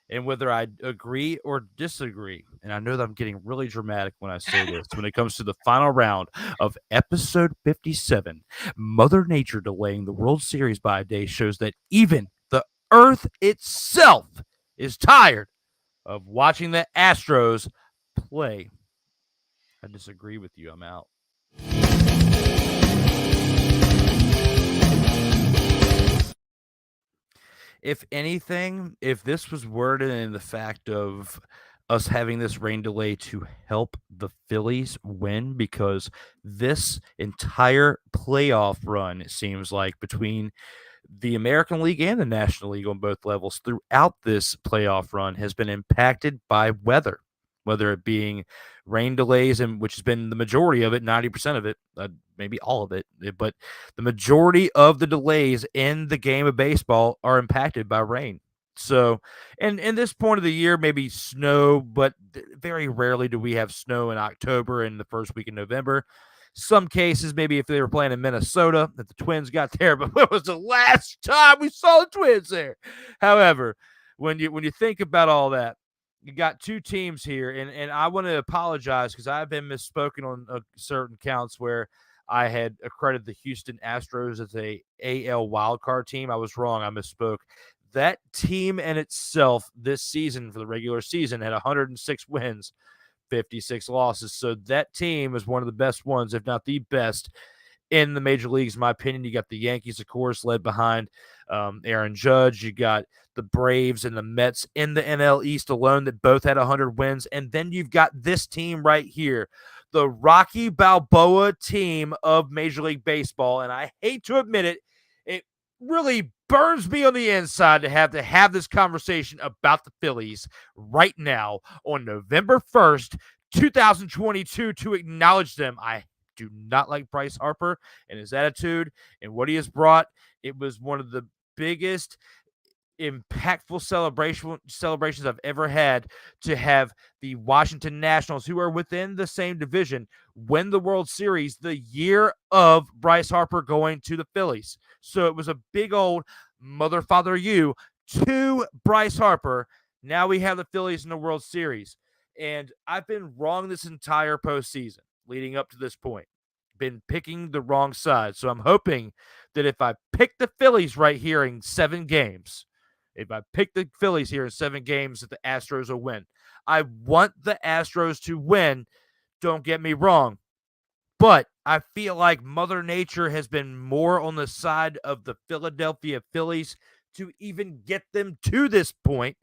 A: and whether I agree or disagree, and I know that I'm getting really dramatic when I say this, when it comes to the final round of episode 57, Mother Nature delaying the World Series by a day shows that even the Earth itself is tired of watching the Astros play. I disagree with you. I'm out. If anything, if this was worded in the fact of us having this rain delay to help the Phillies win, because this entire playoff run, it seems like, between the American League and the National League on both levels throughout this playoff run has been impacted by weather. whether it being rain delays, and which has been the majority of it, 90% of it, maybe all of it, but the majority of the delays in the game of baseball are impacted by rain. So, and in this point of the year, maybe snow, but very rarely do we have snow in October and the first week in November. Some cases, maybe if they were playing in Minnesota, that the Twins got there, but it was the last time we saw the Twins there. However, when you think about all that, you got two teams here, and I want to apologize because I've been misspoken on certain counts where I had accredited the Houston Astros as a AL wildcard team. I was wrong. I misspoke. That team in itself this season for the regular season had 106 wins, 56 losses. So that team is one of the best ones, if not the best, in the major leagues, in my opinion. You got the Yankees, of course, led behind Aaron Judge. You got the Braves and the Mets in the NL East alone that both had 100 wins. And then you've got this team right here, the Rocky Balboa team of Major League Baseball. And I hate to admit it, it really burns me on the inside to have this conversation about the Phillies right now on November 1st, 2022, to acknowledge them. I do not like Bryce Harper and his attitude and what he has brought. It was one of the biggest impactful celebrations I've ever had to have the Washington Nationals, who are within the same division, win the World Series the year of Bryce Harper going to the Phillies. So it was a big old mother, father, you to Bryce Harper. Now we have the Phillies in the World Series. And I've been wrong this entire postseason leading up to this point. Been picking the wrong side. So I'm hoping that if I pick the Phillies right here in 7 games, that the Astros will win. I want the Astros to win. Don't get me wrong. But I feel like Mother Nature has been more on the side of the Philadelphia Phillies to even get them to this point,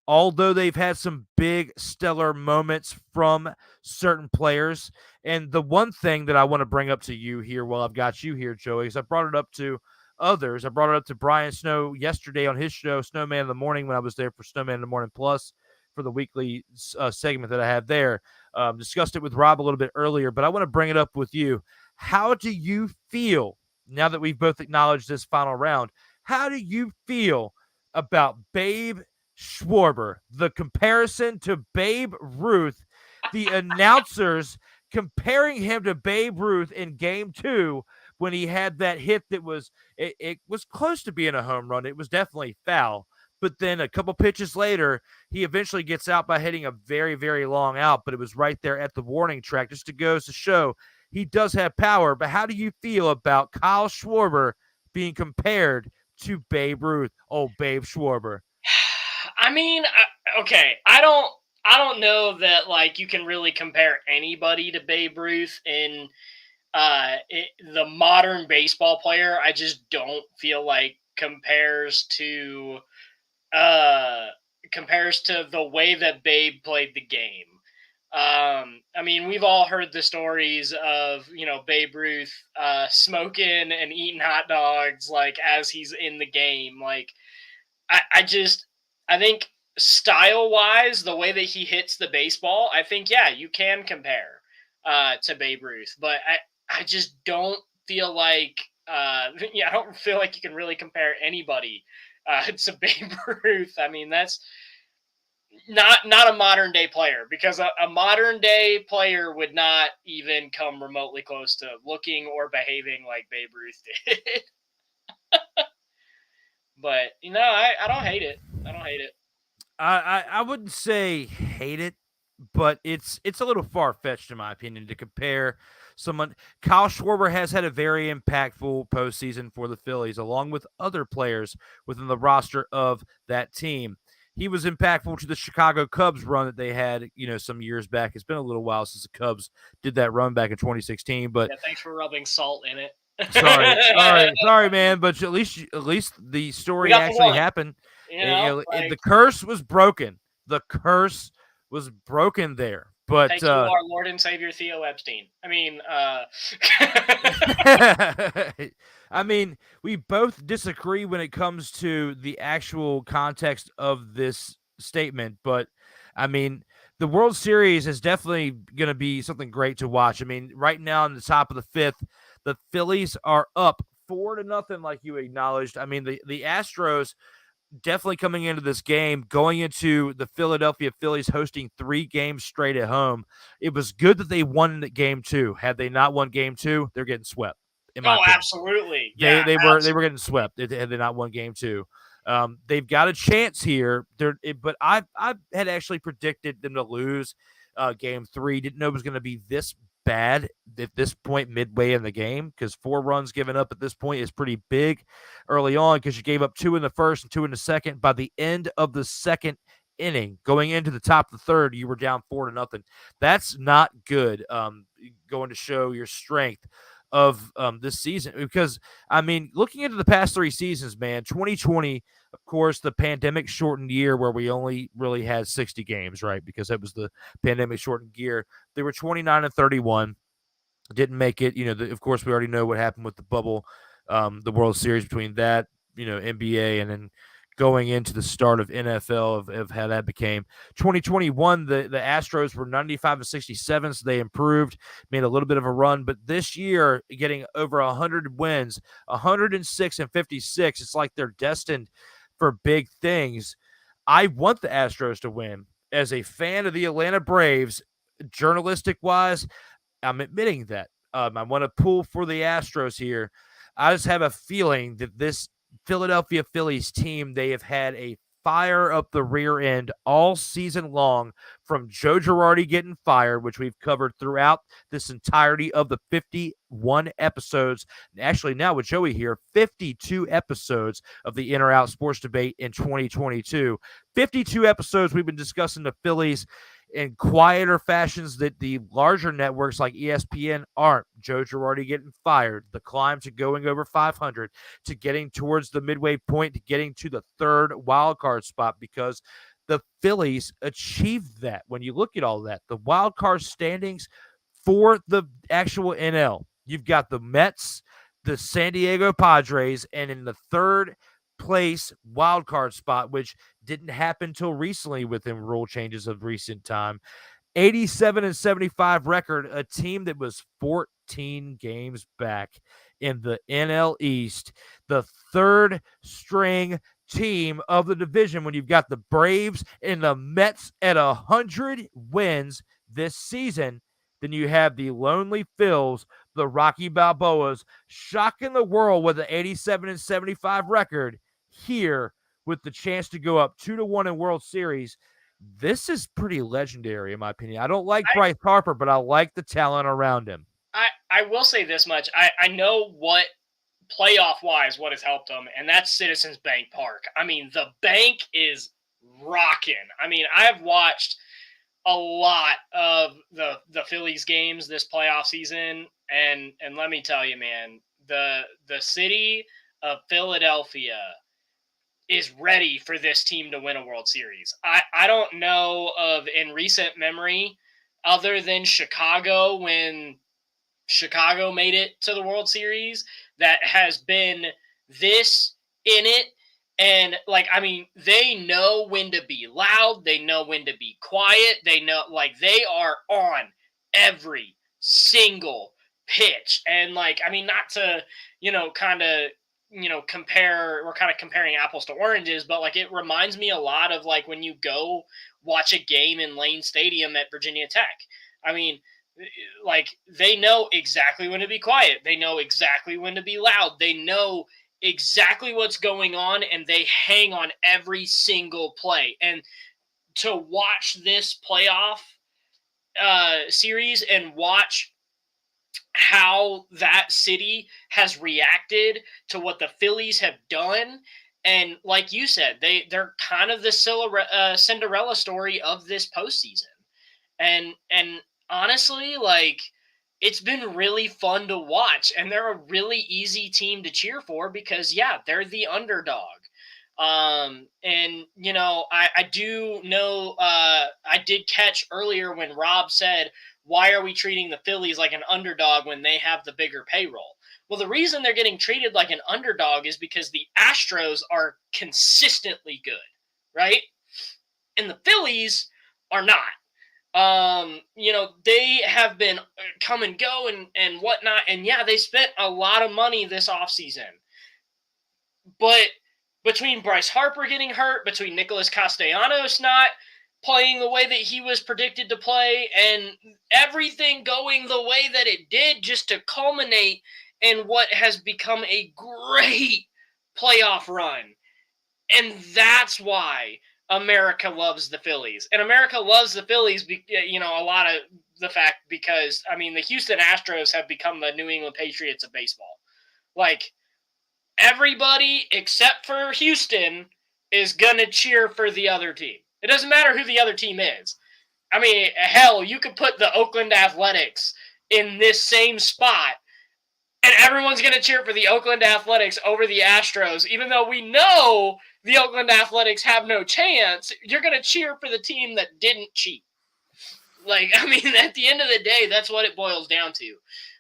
A: although they've had some big stellar moments from certain players. And the one thing that I want to bring up to you here while I've got you here, Joey, is I brought it up to others. I brought it up to Brian Snow yesterday on his show, Snowman in the Morning, when I was there for Snowman in the Morning Plus for the weekly segment that I have there. Discussed it with Rob a little bit earlier, but I want to bring it up with you. How do you feel, now that we've both acknowledged this final round, how do you feel about Babe Schwarber, the comparison to Babe Ruth, the announcers comparing him to Babe Ruth in Game 2 when he had that hit that was it was close to being a home run. It was definitely foul. But then a couple pitches later, he eventually gets out by hitting a very, very long out, but it was right there at the warning track, just to go to show he does have power. But how do you feel about Kyle Schwarber being compared to Babe Ruth? Oh, Babe Schwarber.
E: I mean, okay, I don't know that like you can really compare anybody to Babe Ruth in the modern baseball player. I just don't feel like compares to the way that Babe played the game. I mean, we've all heard the stories of, Babe Ruth smoking and eating hot dogs like as he's in the game. Like, I think style-wise, the way that he hits the baseball, I think, yeah, you can compare to Babe Ruth. But I just don't feel like I don't feel like you can really compare anybody to Babe Ruth. I mean, that's not a modern-day player, because a modern-day player would not even come remotely close to looking or behaving like Babe Ruth did. But, I don't hate it.
A: I wouldn't say hate it, but it's a little far-fetched, in my opinion, to compare someone. Kyle Schwarber has had a very impactful postseason for the Phillies, along with other players within the roster of that team. He was impactful to the Chicago Cubs run that they had, some years back. It's been a little while since the Cubs did that run back in 2016. But
E: yeah, thanks for rubbing salt in it.
A: sorry, man. But at least the story actually happened. The curse was broken. The curse was broken there. But
E: thank you, our Lord and Savior Theo Epstein. I mean,
A: I mean, we both disagree when it comes to the actual context of this statement, but I mean, the World Series is definitely going to be something great to watch. I mean, right now in the top of the fifth, the Phillies are up 4-0, like you acknowledged. I mean, the Astros definitely coming into this game, going into the Philadelphia Phillies hosting 3 games straight at home. It was good that they won game 2. Had they not won game 2, they're getting swept. In my opinion.
E: Absolutely.
A: They were
E: absolutely.
A: getting swept had they not won game 2. They've got a chance here. But I had actually predicted them to lose game 3. Didn't know it was going to be this bad at this point midway in the game, because 4 runs given up at this point is pretty big early on, because you gave up 2 in the first and 2 in the second. By the end of the second inning, going into the top of the third, you were down 4-0. That's not good. Going to show your strength of this season, because I mean, looking into the past 3 seasons, man, 2020, of course, the pandemic shortened year where we only really had 60 games, right? Because that was the pandemic shortened year. They were 29-31, didn't make it. Of course, we already know what happened with the bubble, the World Series between that, NBA, and then going into the start of NFL of how that became. 2021, the Astros were 95-67, so they improved, made a little bit of a run. But this year, getting over 100 wins, 106-56, it's like they're destined for big things. I want the Astros to win. As a fan of the Atlanta Braves, journalistic-wise, I'm admitting that. I want to pull for the Astros here. I just have a feeling that this Philadelphia Phillies team, they have had a fire up the rear end all season long, from Joe Girardi getting fired, which we've covered throughout this entirety of the 51 episodes. Actually, now with Joey here, 52 episodes of the In or Out Sports Debate in 2022. 52 episodes we've been discussing the Phillies in quieter fashions that the larger networks like ESPN aren't. Joe Girardi getting fired, the climb to going over 500, to getting towards the midway point, to getting to the 3rd wild card spot, because the Phillies achieved that. When you look at all that, the wild card standings for the actual NL, you've got the Mets, the San Diego Padres, and in the 3rd place wild card spot, which didn't happen till recently within rule changes of recent time, 87-75 record, a team that was 14 games back in the NL East, the 3rd string team of the division, when you've got the Braves and the Mets at 100 wins this season. Then you have the Lonely Phils, the Rocky Balboas, shocking the world with an 87-75 record here, with the chance to go up 2-1 in World Series. This is pretty legendary, in my opinion. I don't like Bryce Harper, but I like the talent around him.
E: I will say this much. I know what playoff-wise what has helped them, and that's Citizens Bank Park. I mean, the bank is rocking. I mean, I have watched a lot of the Phillies games this playoff season, and let me tell you, man, the city of Philadelphia is ready for this team to win a World Series. I don't know of in recent memory, other than Chicago, when Chicago made it to the World Series, that has been this in it. And, like, I mean, they know when to be loud. They know when to be quiet. They know, like, they are on every single pitch. And, like, I mean, not to, compare, we're kind of comparing apples to oranges, but, like, it reminds me a lot of, like, when you go watch a game in Lane Stadium at Virginia Tech. I mean, like, they know exactly when to be quiet. They know exactly when to be loud. They know exactly what's going on, and they hang on every single play. And to watch this playoff series and watch how that city has reacted to what the Phillies have done, and like you said, they're kind of the Cinderella story of this postseason. And honestly, like, it's been really fun to watch, and they're a really easy team to cheer for because, yeah, they're the underdog. And, I do know, I did catch earlier when Rob said, why are we treating the Phillies like an underdog when they have the bigger payroll? Well, the reason they're getting treated like an underdog is because the Astros are consistently good, right? And the Phillies are not. They have been come and go and whatnot. And yeah, they spent a lot of money this offseason. But between Bryce Harper getting hurt, between Nicholas Castellanos not playing the way that he was predicted to play, and everything going the way that it did, just to culminate in what has become a great playoff run. And that's why America loves the Phillies. And America loves the Phillies, a lot of the fact because, the Houston Astros have become the New England Patriots of baseball. Like, everybody except for Houston is going to cheer for the other team. It doesn't matter who the other team is. Hell, you could put the Oakland Athletics in this same spot, and everyone's going to cheer for the Oakland Athletics over the Astros, even though we know the Oakland Athletics have no chance. You're going to cheer for the team that didn't cheat. At the end of the day, that's what it boils down to.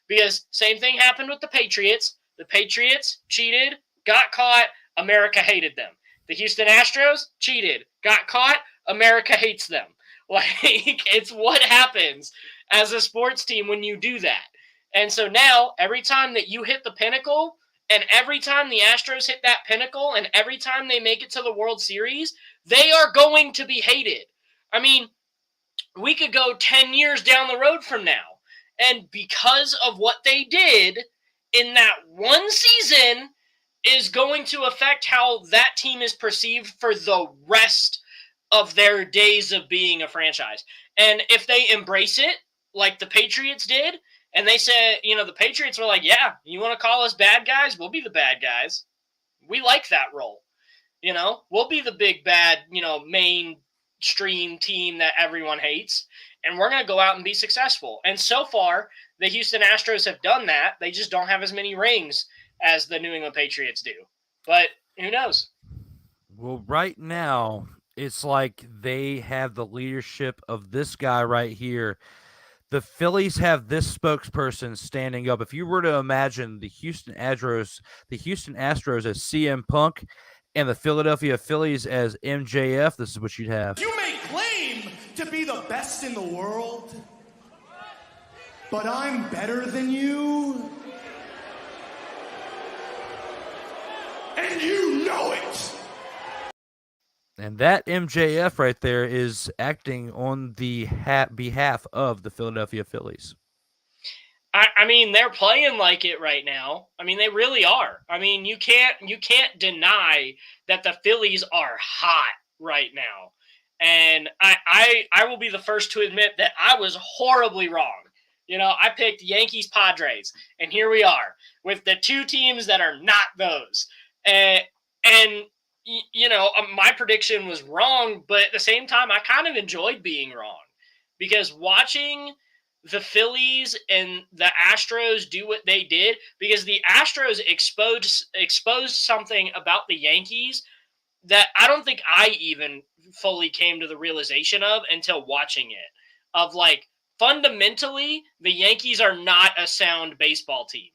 E: Because same thing happened with the Patriots. The Patriots cheated, got caught, America hated them. The Houston Astros cheated, got caught, America hates them. It's what happens as a sports team when you do that. And so now, every time that you hit the pinnacle, and every time the Astros hit that pinnacle, and every time they make it to the World Series, they are going to be hated. We could go 10 years down the road from now, and because of what they did in that one season is going to affect how that team is perceived for the rest of their days of being a franchise. And if they embrace it, like the Patriots did, and they said, the Patriots were like, yeah, you want to call us bad guys? We'll be the bad guys. We like that role. We'll be the big bad, mainstream team that everyone hates, and we're going to go out and be successful. And so far, the Houston Astros have done that. They just don't have as many rings as the New England Patriots do. But who knows?
A: Well, right now, it's like they have the leadership of this guy right here. The Phillies have this spokesperson standing up. If you were to imagine the Houston Astros as CM Punk and the Philadelphia Phillies as MJF, this is what you'd have.
F: You may claim to be the best in the world, but I'm better than you. And you know it.
A: And that MJF right there is acting on the behalf of the Philadelphia Phillies.
E: They're playing like it right now. They really are. You can't deny that the Phillies are hot right now. And I will be the first to admit that I was horribly wrong. I picked Yankees Padres, and here we are with the two teams that are not those. My prediction was wrong, but at the same time, I kind of enjoyed being wrong because watching the Phillies and the Astros do what they did, because the Astros exposed something about the Yankees that I don't think I even fully came to the realization of until watching it. Of fundamentally, the Yankees are not a sound baseball team.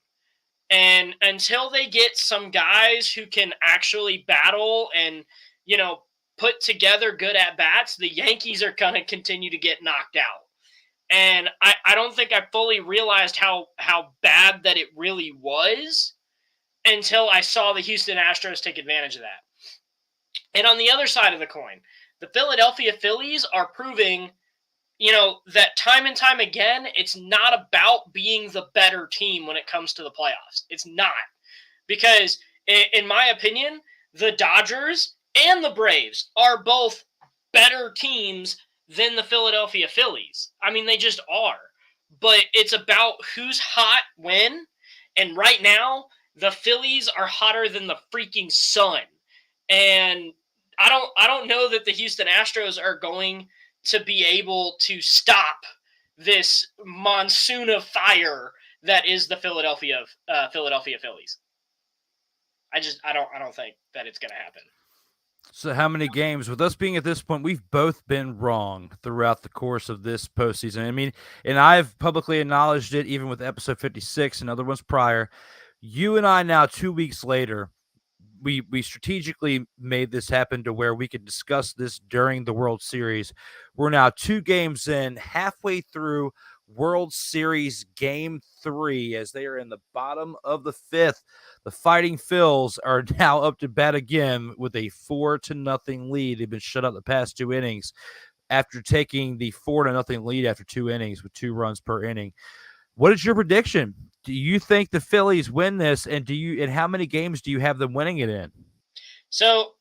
E: And until they get some guys who can actually battle and, put together good at-bats, the Yankees are going to continue to get knocked out. And I don't think I fully realized how bad that it really was until I saw the Houston Astros take advantage of that. And on the other side of the coin, the Philadelphia Phillies are proving that time and time again, it's not about being the better team when it comes to the playoffs. It's not. Because, in my opinion, the Dodgers and the Braves are both better teams than the Philadelphia Phillies. They just are. But it's about who's hot when. And right now, the Phillies are hotter than the freaking sun. And I don't know that the Houston Astros are going to be able to stop this monsoon of fire that is the Philadelphia Phillies. I don't think that it's going to happen.
A: So how many games? With us being at this point, we've both been wrong throughout the course of this postseason. And I've publicly acknowledged it even with episode 56 and other ones prior. You and I now, 2 weeks later, we strategically made this happen to where we could discuss this during the World Series. We're now 2 games in, halfway through World Series Game 3, as they are in the bottom of the 5th. The Fighting Phils are now up to bat again with a 4-0 lead. They've been shut out the past 2 innings after taking the 4-0 lead after 2 innings with 2 runs per inning. What is your prediction? Do you think the Phillies win this, and how many games do you have them winning it in?
E: So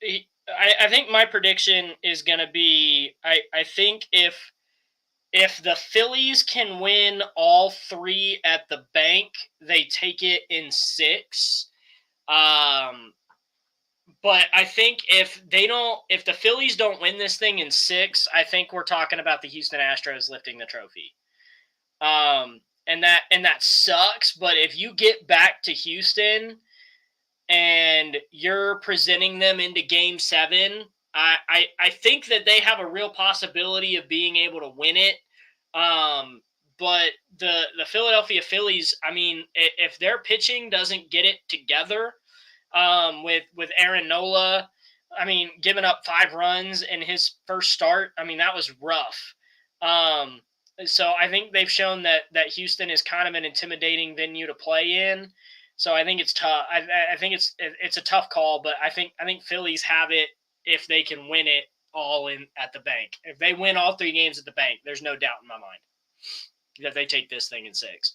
E: I think my prediction is going to be, I think if the Phillies can win all 3 at the bank, they take it in 6. But I think if the Phillies don't win this thing in 6, I think we're talking about the Houston Astros lifting the trophy. And that sucks. But if you get back to Houston and you're presenting them into Game 7, I think that they have a real possibility of being able to win it. But the Philadelphia Phillies, I mean, if their pitching doesn't get it together, with Aaron Nola, I mean, giving up 5 runs in his first start, I mean, that was rough. So I think they've shown that Houston is kind of an intimidating venue to play in. So I think it's tough. I think it's a tough call, but I think Phillies have it if they can win it all in at the bank. If they win all 3 games at the bank, there's no doubt in my mind that they take this thing in 6.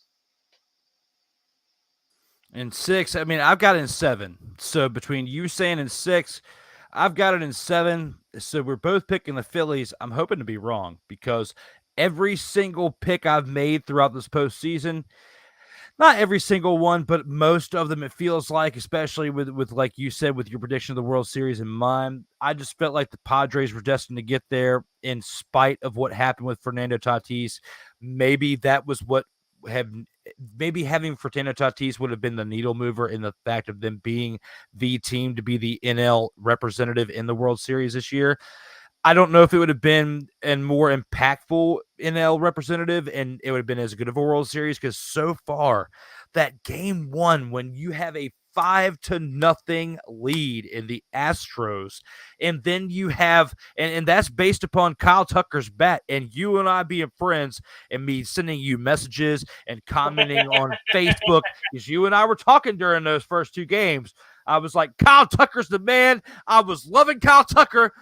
A: In 6, I mean, I've got it in 7. So between you saying in 6, I've got it in 7. So we're both picking the Phillies. I'm hoping to be wrong because every single pick I've made throughout this postseason, not every single one, but most of them, it feels like, especially with like you said, with your prediction of the World Series in mind, I just felt like the Padres were destined to get there in spite of what happened with Fernando Tatis. Maybe that was what maybe having Fernando Tatis would have been the needle mover in the fact of them being the team to be the NL representative in the World Series this year. I don't know if it would have been a more impactful NL representative and it would have been as good of a World Series, because so far that Game 1, when you have a 5-0 lead in the Astros, and then you have, and that's based upon Kyle Tucker's bat, and you and I being friends, and me sending you messages and commenting on Facebook, because you and I were talking during those first 2 games. I was like, Kyle Tucker's the man. I was loving Kyle Tucker.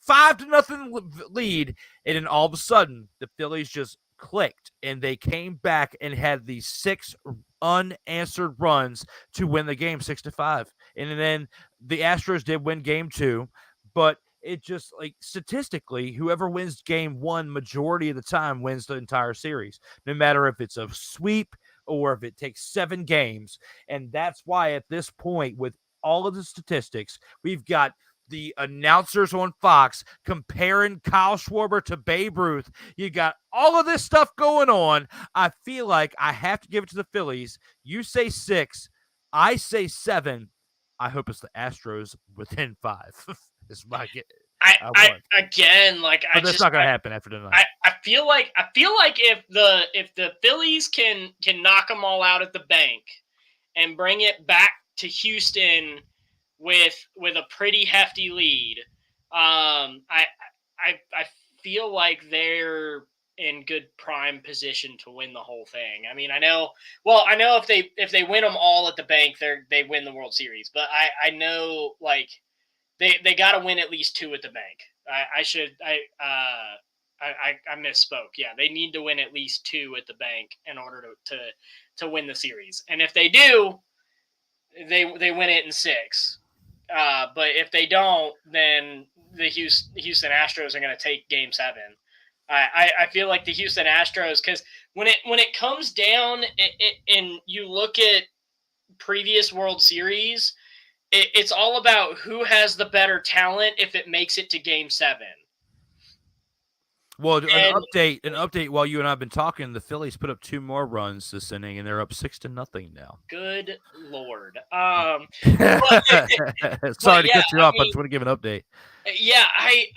A: 5-0 lead, and then all of a sudden the Phillies just clicked, and they came back and had these 6 unanswered runs to win the game 6-5. And then the Astros did win Game 2, but it just, like, statistically, whoever wins Game 1 majority of the time wins the entire series, no matter if it's a sweep or if it takes 7 games. And that's why at this point, with all of the statistics, we've got the announcers on Fox comparing Kyle Schwarber to Babe Ruth. You got all of this stuff going on. I feel like I have to give it to the Phillies. You say 6, I say 7. I hope it's the Astros within 5. Is my get. But that's not going to happen after tonight.
E: I feel like if the Phillies can knock them all out at the bank and bring it back to Houston with a pretty hefty lead, I feel like they're in good prime position to win the whole thing. I mean, I know if they win them all at the bank, they win the World Series. But I know, like, they got to win at least 2 at the bank. I misspoke. Yeah, they need to win at least 2 at the bank in order to win the series. And if they do, they win it in 6. But if they don't, then the Houston Astros are going to take Game 7. I feel like the Houston Astros, because when it comes down and you look at previous World Series, it's all about who has the better talent if it makes it to Game 7.
A: Well, an update while you and I have been talking, the Phillies put up 2 more runs this inning, and they're up 6-0 now.
E: Good Lord.
A: Sorry to cut you off. I just want to give an update.
E: Yeah, I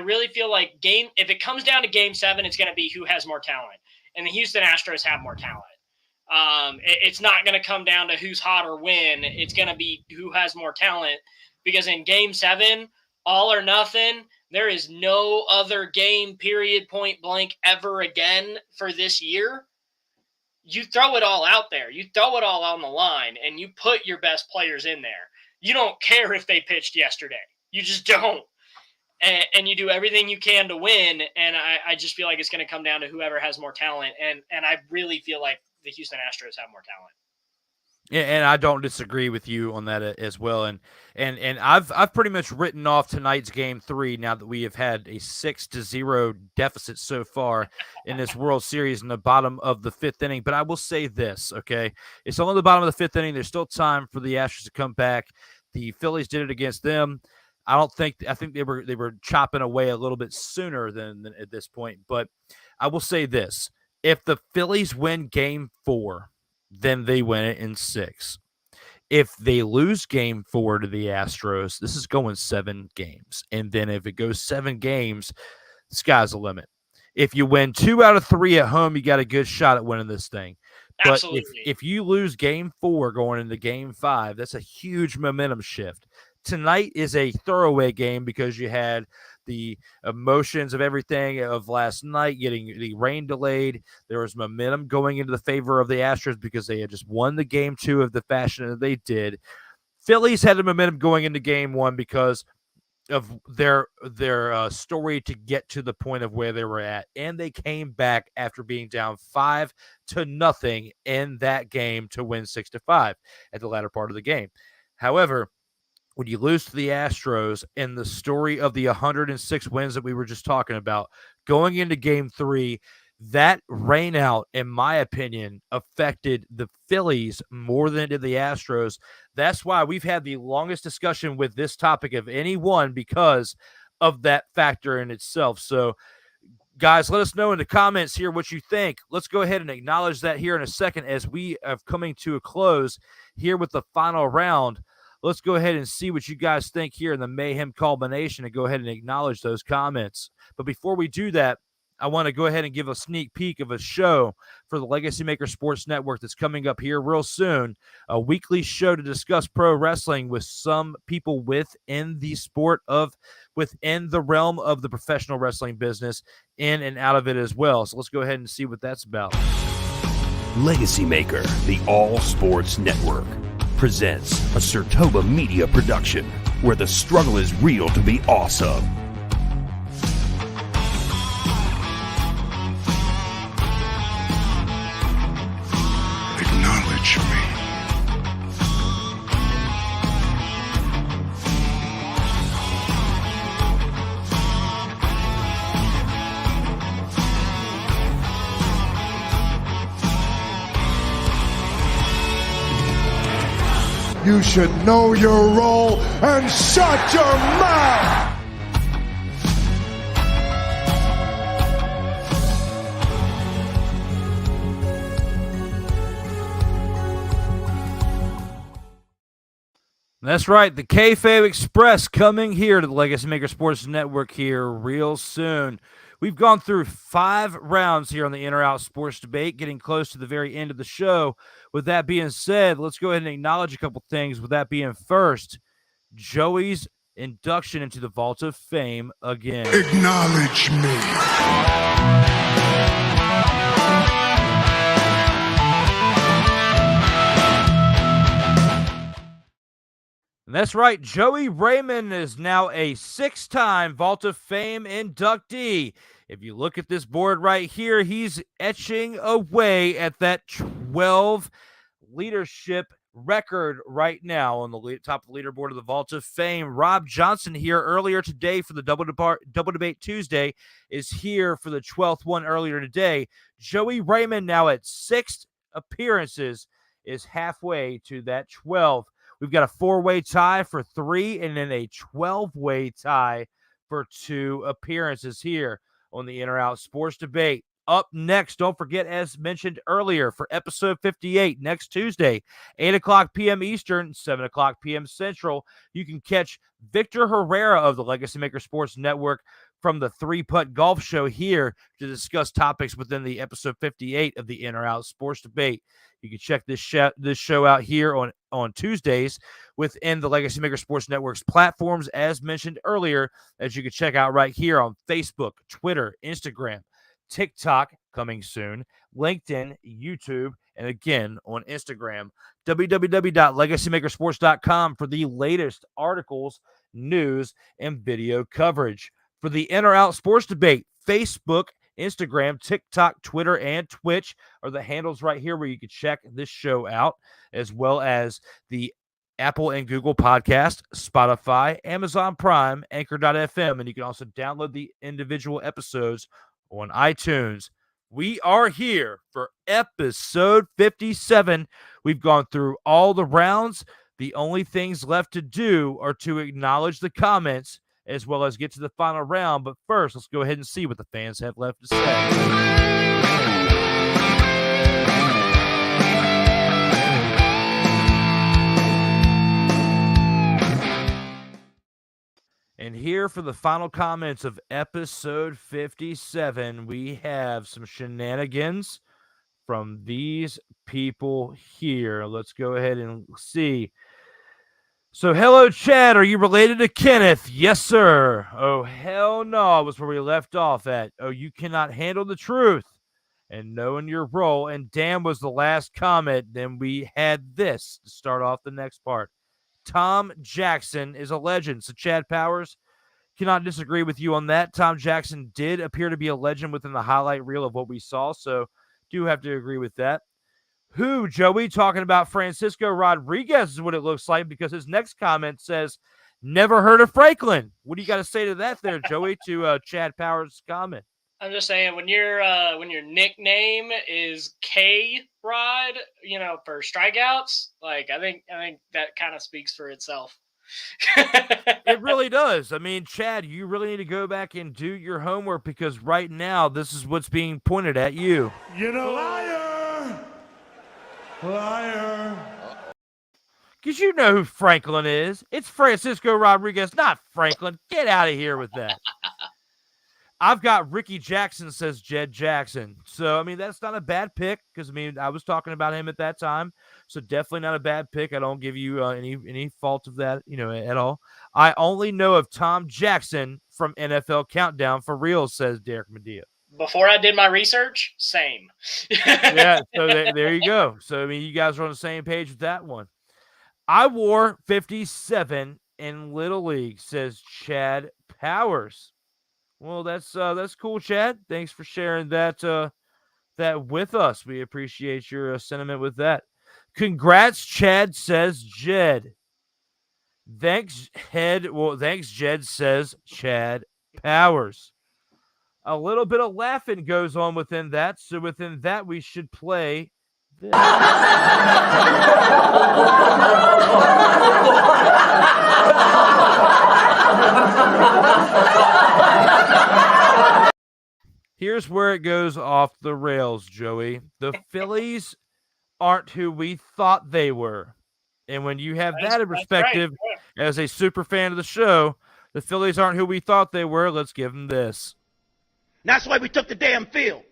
E: really feel like if it comes down to Game 7, it's going to be who has more talent. And the Houston Astros have more talent. It's not going to come down to who's hot or win. It's going to be who has more talent, because in Game 7, all or nothing, there is no other game, period, point blank, ever again for this year. You throw it all out there. You throw it all on the line, and you put your best players in there. You don't care if they pitched yesterday. You just don't. And you do everything you can to win, and I just feel like it's going to come down to whoever has more talent, and I really feel like the Houston Astros have more talent.
A: Yeah, and I don't disagree with you on that as well. And I've pretty much written off tonight's Game 3 now that we have had a 6-0 deficit so far in this World Series in the bottom of the 5th inning. But I will say this, okay? It's only the bottom of the 5th inning. There's still time for the Astros to come back. The Phillies did it against them. I think they were chopping away a little bit sooner than at this point. But I will say this: if the Phillies win Game 4, then they win it in 6. If they lose Game 4 to the Astros, this is going 7 games. And then if it goes 7 games, the sky's the limit. If you win 2 out of 3 at home, you got a good shot at winning this thing.
E: Absolutely.
A: But if you lose Game 4 going into Game 5, that's a huge momentum shift. Tonight is a throwaway game because you had the emotions of everything of last night, getting the rain delayed. There was momentum going into the favor of the Astros because they had just won the Game 2 of the fashion that they did. Phillies had the momentum going into Game 1 because of their story to get to the point of where they were at, and they came back after being down 5-0 in that game to win 6-5 at the latter part of the game. However, when you lose to the Astros and the story of the 106 wins that we were just talking about, going into Game 3, that rain out, in my opinion, affected the Phillies more than it did the Astros. That's why we've had the longest discussion with this topic of anyone, because of that factor in itself. So, guys, let us know in the comments here what you think. Let's go ahead and acknowledge that here in a second as we are coming to a close here with the final round. Let's go ahead and see what you guys think here in the Mayhem culmination and go ahead and acknowledge those comments. But before we do that, I want to go ahead and give a sneak peek of a show for the LegacyMaker Sports Network that's coming up here real soon, a weekly show to discuss pro wrestling with some people within the within the realm of the professional wrestling business, in and out of it as well. So let's go ahead and see what that's about.
B: LegacyMaker, the All Sports Network, presents a SIRTOBA media production where the struggle is real to be awesome.
F: Acknowledge me. You should know your role and shut your mouth!
A: That's right, the Kayfabe Express coming here to the LegacyMaker Sports Network here real soon. We've gone through 5 rounds here on the In or Out Sports Debate, getting close to the very end of the show. With that being said, let's go ahead and acknowledge a couple things. With that being first, Joey's induction into the Vault of Fame again.
F: Acknowledge me.
A: And that's right, Joey Raymond is now a 6-time Vault of Fame inductee. If you look at this board right here, he's etching away at that 12 leadership record right now on the top of the leaderboard of the Vault of Fame. Rob Johnson here earlier today for the Double Debate Tuesday is here for the 12th one earlier today. Joey Raymond now at 6 appearances is halfway to that 12. We've got a 4-way tie for 3 and then a 12-way tie for 2 appearances here on the In or Out Sports Debate. Up next, don't forget, as mentioned earlier, for episode 58, next Tuesday, 8 o'clock p.m. Eastern, 7 o'clock p.m. Central, you can catch Victor Herrera of the LegacyMaker Sports Network from the 3-Putt Golf Show here to discuss topics within the episode 58 of the In or Out Sports Debate. You can check this show out here on Tuesdays within the Legacy Maker Sports Network's platforms, as mentioned earlier, as you can check out right here on Facebook, Twitter, Instagram, TikTok, coming soon, LinkedIn, YouTube, and again on Instagram, www.legacymakersports.com for the latest articles, news, and video coverage. For the In or Out Sports Debate, Facebook, Instagram, TikTok, Twitter, and Twitch are the handles right here where you can check this show out, as well as the Apple and Google Podcast, Spotify, Amazon Prime, Anchor.fm, and you can also download the individual episodes on iTunes. We are here for episode 57. We've gone through all the rounds. The only things left to do are to acknowledge the comments as well as get to the final round. But first, let's go ahead and see what the fans have left to say. And here for the final comments of episode 57, we have some shenanigans from these people here. Let's go ahead and see. So, hello, Chad. Are you related to Kenneth? Yes, sir. Oh, hell no. Was where we left off at. Oh, you cannot handle the truth and knowing your role. And damn was the last comment. Then we had this to start off the next part. Tom Jackson is a legend. So, Chad Powers, cannot disagree with you on that. Tom Jackson did appear to be a legend within the highlight reel of what we saw. So, do have to agree with that. Who, Joey, talking about Francisco Rodriguez is what it looks like, because his next comment says, never heard of Franklin. What do you got to say to that there, Joey, to Chad Powers' comment?
E: I'm just saying, when your nickname is K-Rod, for strikeouts, like I think that kind of speaks for itself.
A: It really does. I mean, Chad, you really need to go back and do your homework, because right now this is what's being pointed at you.
F: Liar.
A: Because you know who Franklin is. It's Francisco Rodriguez, not Franklin. Get out of here with that. I've got Ricky Jackson, says Jed Jackson. So, I mean, that's not a bad pick, because, I mean, I was talking about him at that time. So, definitely not a bad pick. I don't give you any fault of that, at all. I only know of Tom Jackson from NFL Countdown for real, says Derek Medea.
E: Before I did my research, same.
A: Yeah, so there you go. So, I mean, you guys are on the same page with that one. I wore 57 in Little League, says Chad Powers. Well, that's cool, Chad. Thanks for sharing that with us. We appreciate your sentiment with that. Congrats, Chad, says Jed. Thanks, Jed. Well, thanks, Jed, says Chad Powers. A little bit of laughing goes on within that. So within that, we should play this. Here's where it goes off the rails, Joey. The Phillies aren't who we thought they were. And when you have that in perspective, right, as a super fan of the show, the Phillies aren't who we thought they were. Let's give them this.
O: That's why we took the damn field.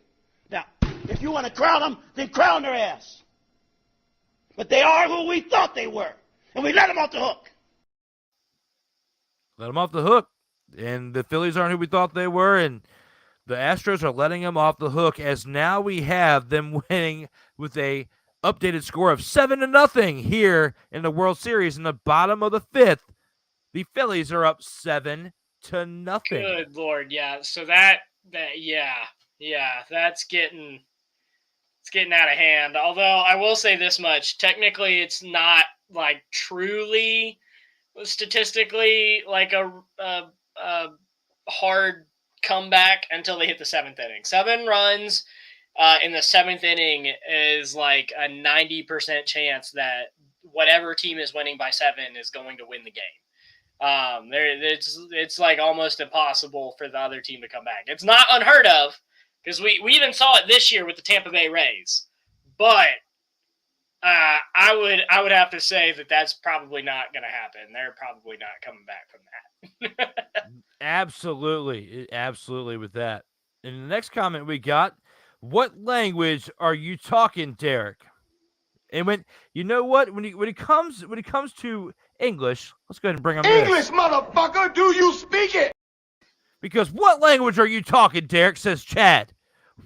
O: Now, if you want to crown them, then crown their ass. But they are who we thought they were. And we let them off the hook.
A: Let them off the hook. And the Phillies aren't who we thought they were. And the Astros are letting them off the hook, as now we have them winning with a updated score of 7-0 here in the World Series. In the bottom of the fifth, the Phillies are up 7-0.
E: Good Lord, yeah. So that's getting out of hand. Although I will say this much: technically, it's not like truly, statistically, like a hard comeback until they hit the seventh inning. 7 runs in the seventh inning is like a 90% chance that whatever team is winning by 7 is going to win the game. It's like almost impossible for the other team to come back. It's not unheard of, because we even saw it this year with the Tampa Bay Rays. But I would have to say that that's probably not going to happen. They're probably not coming back from that.
A: Absolutely with that. And the next comment we got, what language are you talking, Derek? And when you know what, when it comes to English, let's go ahead and bring them
F: English, motherfucker, do you speak it?
A: Because what language are you talking, Derek? Says Chad.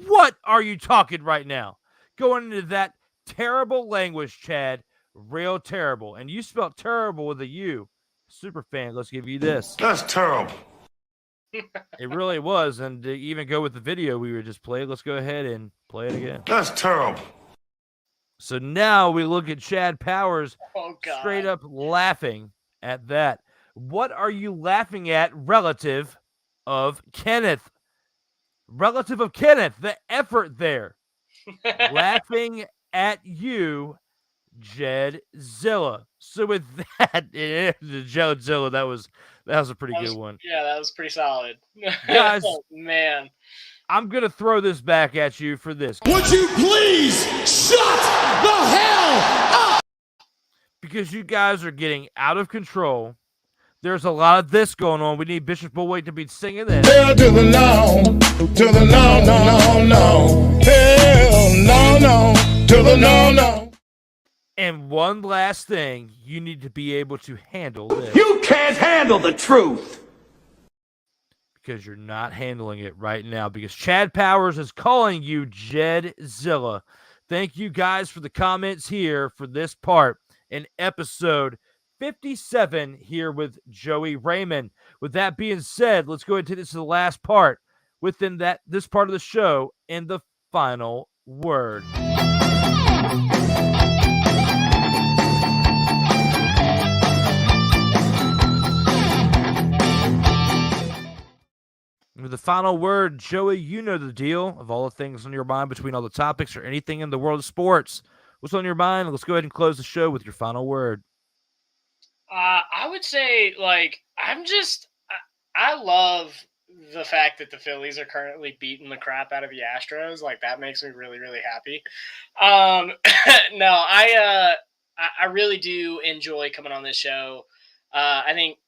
A: What are you talking right now? Going into that terrible language, Chad. Real terrible. And you spelled terrible with a U. Super fan, let's give you this.
F: That's terrible.
A: It really was. And to even go with the video we were just playing, let's go ahead and play it again.
F: That's terrible.
A: So now we look at Chad Powers straight
E: God.
A: up laughing at that. What are you laughing at relative of Kenneth? Relative of Kenneth, the effort there. Laughing at you, Jedzilla. So with that, Jedzilla, that was a pretty good one.
E: Yeah, that was pretty solid.
A: Guys,
E: oh, man.
A: I'm going to throw this back at you for this.
F: Would you please shut the hell up?
A: Because you guys are getting out of control. There's a lot of this going on. We need Bishop Bullwhite to be singing this.
F: Hell to the no, to the no, no, no, no. Hell no, no, to the no, no.
A: And one last thing, you need to be able to handle this.
F: You can't handle the truth.
A: Because you're not handling it right now. Because Chad Powers is calling you Jedzilla. Thank you guys for the comments here for this part in episode 57 here with Joey Raymond. With that being said, let's go ahead and take this to the last part within this part of the show and the final word. With the final word, Joey, you know the deal. Of all the things on your mind between all the topics or anything in the world of sports, what's on your mind? Let's go ahead and close the show with your final word.
E: I would say, I love the fact that the Phillies are currently beating the crap out of the Astros. Like, that makes me really, really happy. No, I really do enjoy coming on this show. I think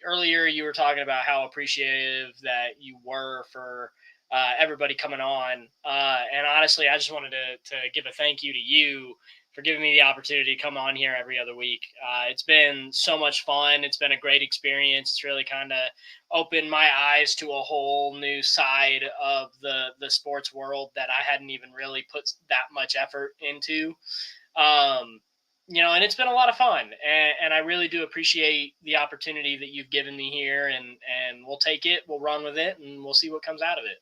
E: earlier you were talking about how appreciative that you were for everybody coming on. And honestly, I just wanted to give a thank you to you for giving me the opportunity to come on here every other week. It's been so much fun. It's been a great experience. It's really kind of opened my eyes to a whole new side of the sports world that I hadn't even really put that much effort into. And it's been a lot of fun, and I really do appreciate the opportunity that you've given me here, and we'll take it, we'll run with it, and we'll see what comes out of it.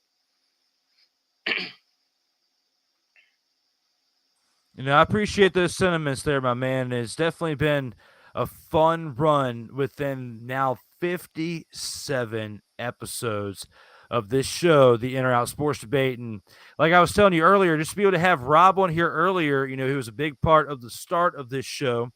A: I appreciate those sentiments there, my man. It's definitely been a fun run within now 57 episodes of this show, the In or Out Sports Debate. And like I was telling you earlier, just to be able to have Rob on here earlier, he was a big part of the start of this show.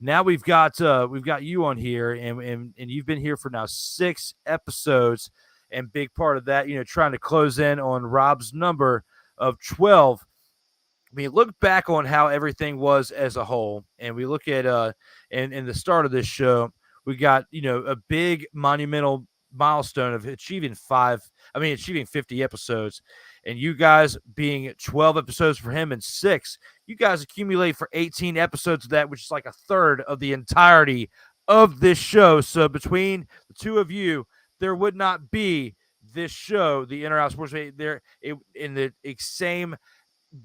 A: Now we've got you on here, and you've been here for now 6 episodes, and big part of that, trying to close in on Rob's number of 12. I mean, look back on how everything was as a whole, and we look at in the start of this show, we got a big monumental milestone of achieving 50 episodes, and you guys being 12 episodes for him and 6, you guys accumulate for 18 episodes of that, which is like a third of the entirety of this show. So between the two of you, there would not be this show, the In or Out Sports Debate, there in the same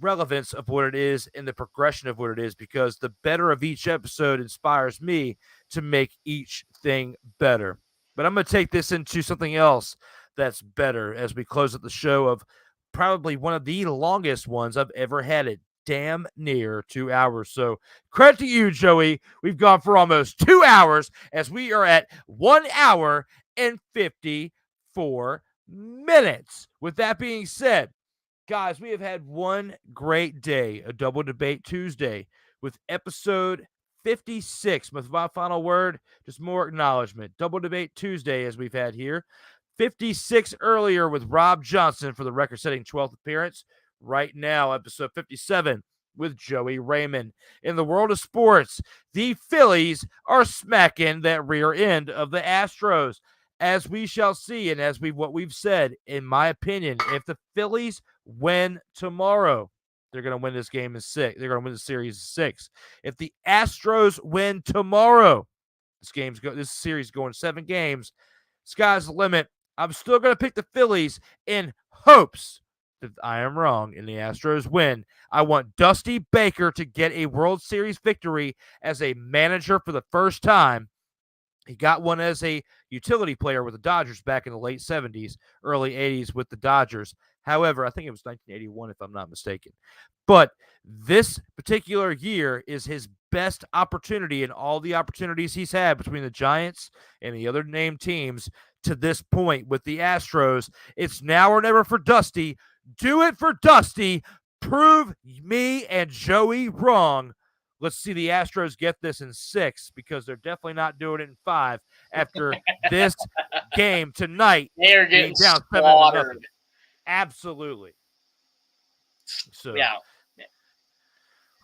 A: relevance of what it is and the progression of what it is, because the better of each episode inspires me to make each thing better. But I'm going to take this into something else that's better as we close up the show of probably one of the longest ones I've ever had, it damn near 2 hours. So credit to you, Joey. We've gone for almost 2 hours as we are at 1 hour and 54 minutes. With that being said, guys, we have had one great day, a Double Debate Tuesday with episode 56. With my final word, just more acknowledgement. Double Debate Tuesday, as we've had here. 56 earlier with Rob Johnson for the record-setting 12th appearance. Right now, episode 57 with Joey Raymond. In the world of sports, the Phillies are smacking that rear end of the Astros. As we shall see, and what we've said, in my opinion, if the Phillies win tomorrow, they're going to win this game in 6. They're going to win the series in 6. If the Astros win tomorrow, this series going 7 games. Sky's the limit. I'm still going to pick the Phillies in hopes that I am wrong and the Astros win. I want Dusty Baker to get a World Series victory as a manager for the first time. He got one as a utility player with the Dodgers back in the late 70s, early 80s with the Dodgers. However, I think it was 1981 if I'm not mistaken. But this particular year is his best opportunity in all the opportunities he's had between the Giants and the other named teams to this point with the Astros. It's now or never for Dusty. Do it for Dusty. Prove me and Joey wrong. Let's see the Astros get this in 6 because they're definitely not doing it in 5 after this game tonight.
E: They're getting
A: down
E: slaughtered.
A: 7-0. Absolutely. So
E: yeah.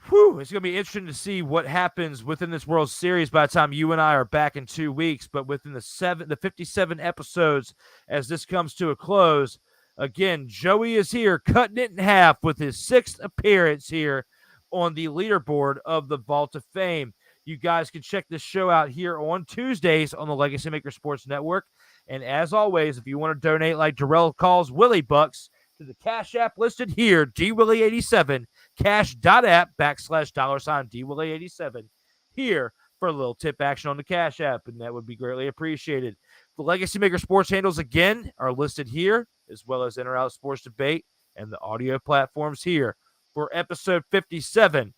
A: It's going to be interesting to see what happens within this World Series by the time you and I are back in 2 weeks. But within the 57 episodes, as this comes to a close, again, Joey is here cutting it in half with his 6th appearance here on the leaderboard of the Vault of Fame. You guys can check this show out here on Tuesdays on the LegacyMaker Sports Network. And as always, if you want to donate like Darrell calls Willie Bucks to the Cash App listed here, DWillie87, cash.app/$ DWillie87 here for a little tip action on the Cash App, and that would be greatly appreciated. The LegacyMaker Sports handles, again, are listed here, as well as In or Out Sports Debate and the audio platforms here for episode 57.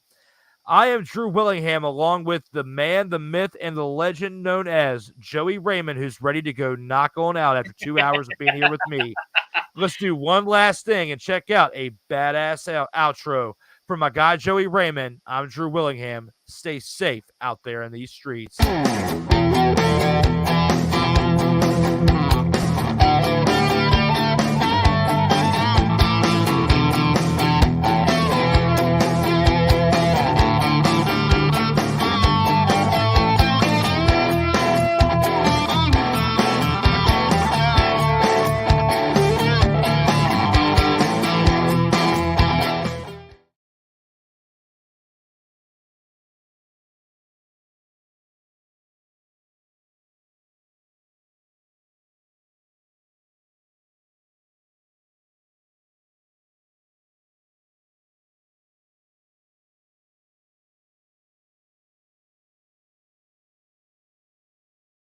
A: I am Drew Willingham, along with the man, the myth, and the legend known as Joey Raymond, who's ready to go knock on out after 2 hours of being here with me. Let's do one last thing and check out a badass outro from my guy Joey Raymond. I'm Drew Willingham. Stay safe out there in these streets.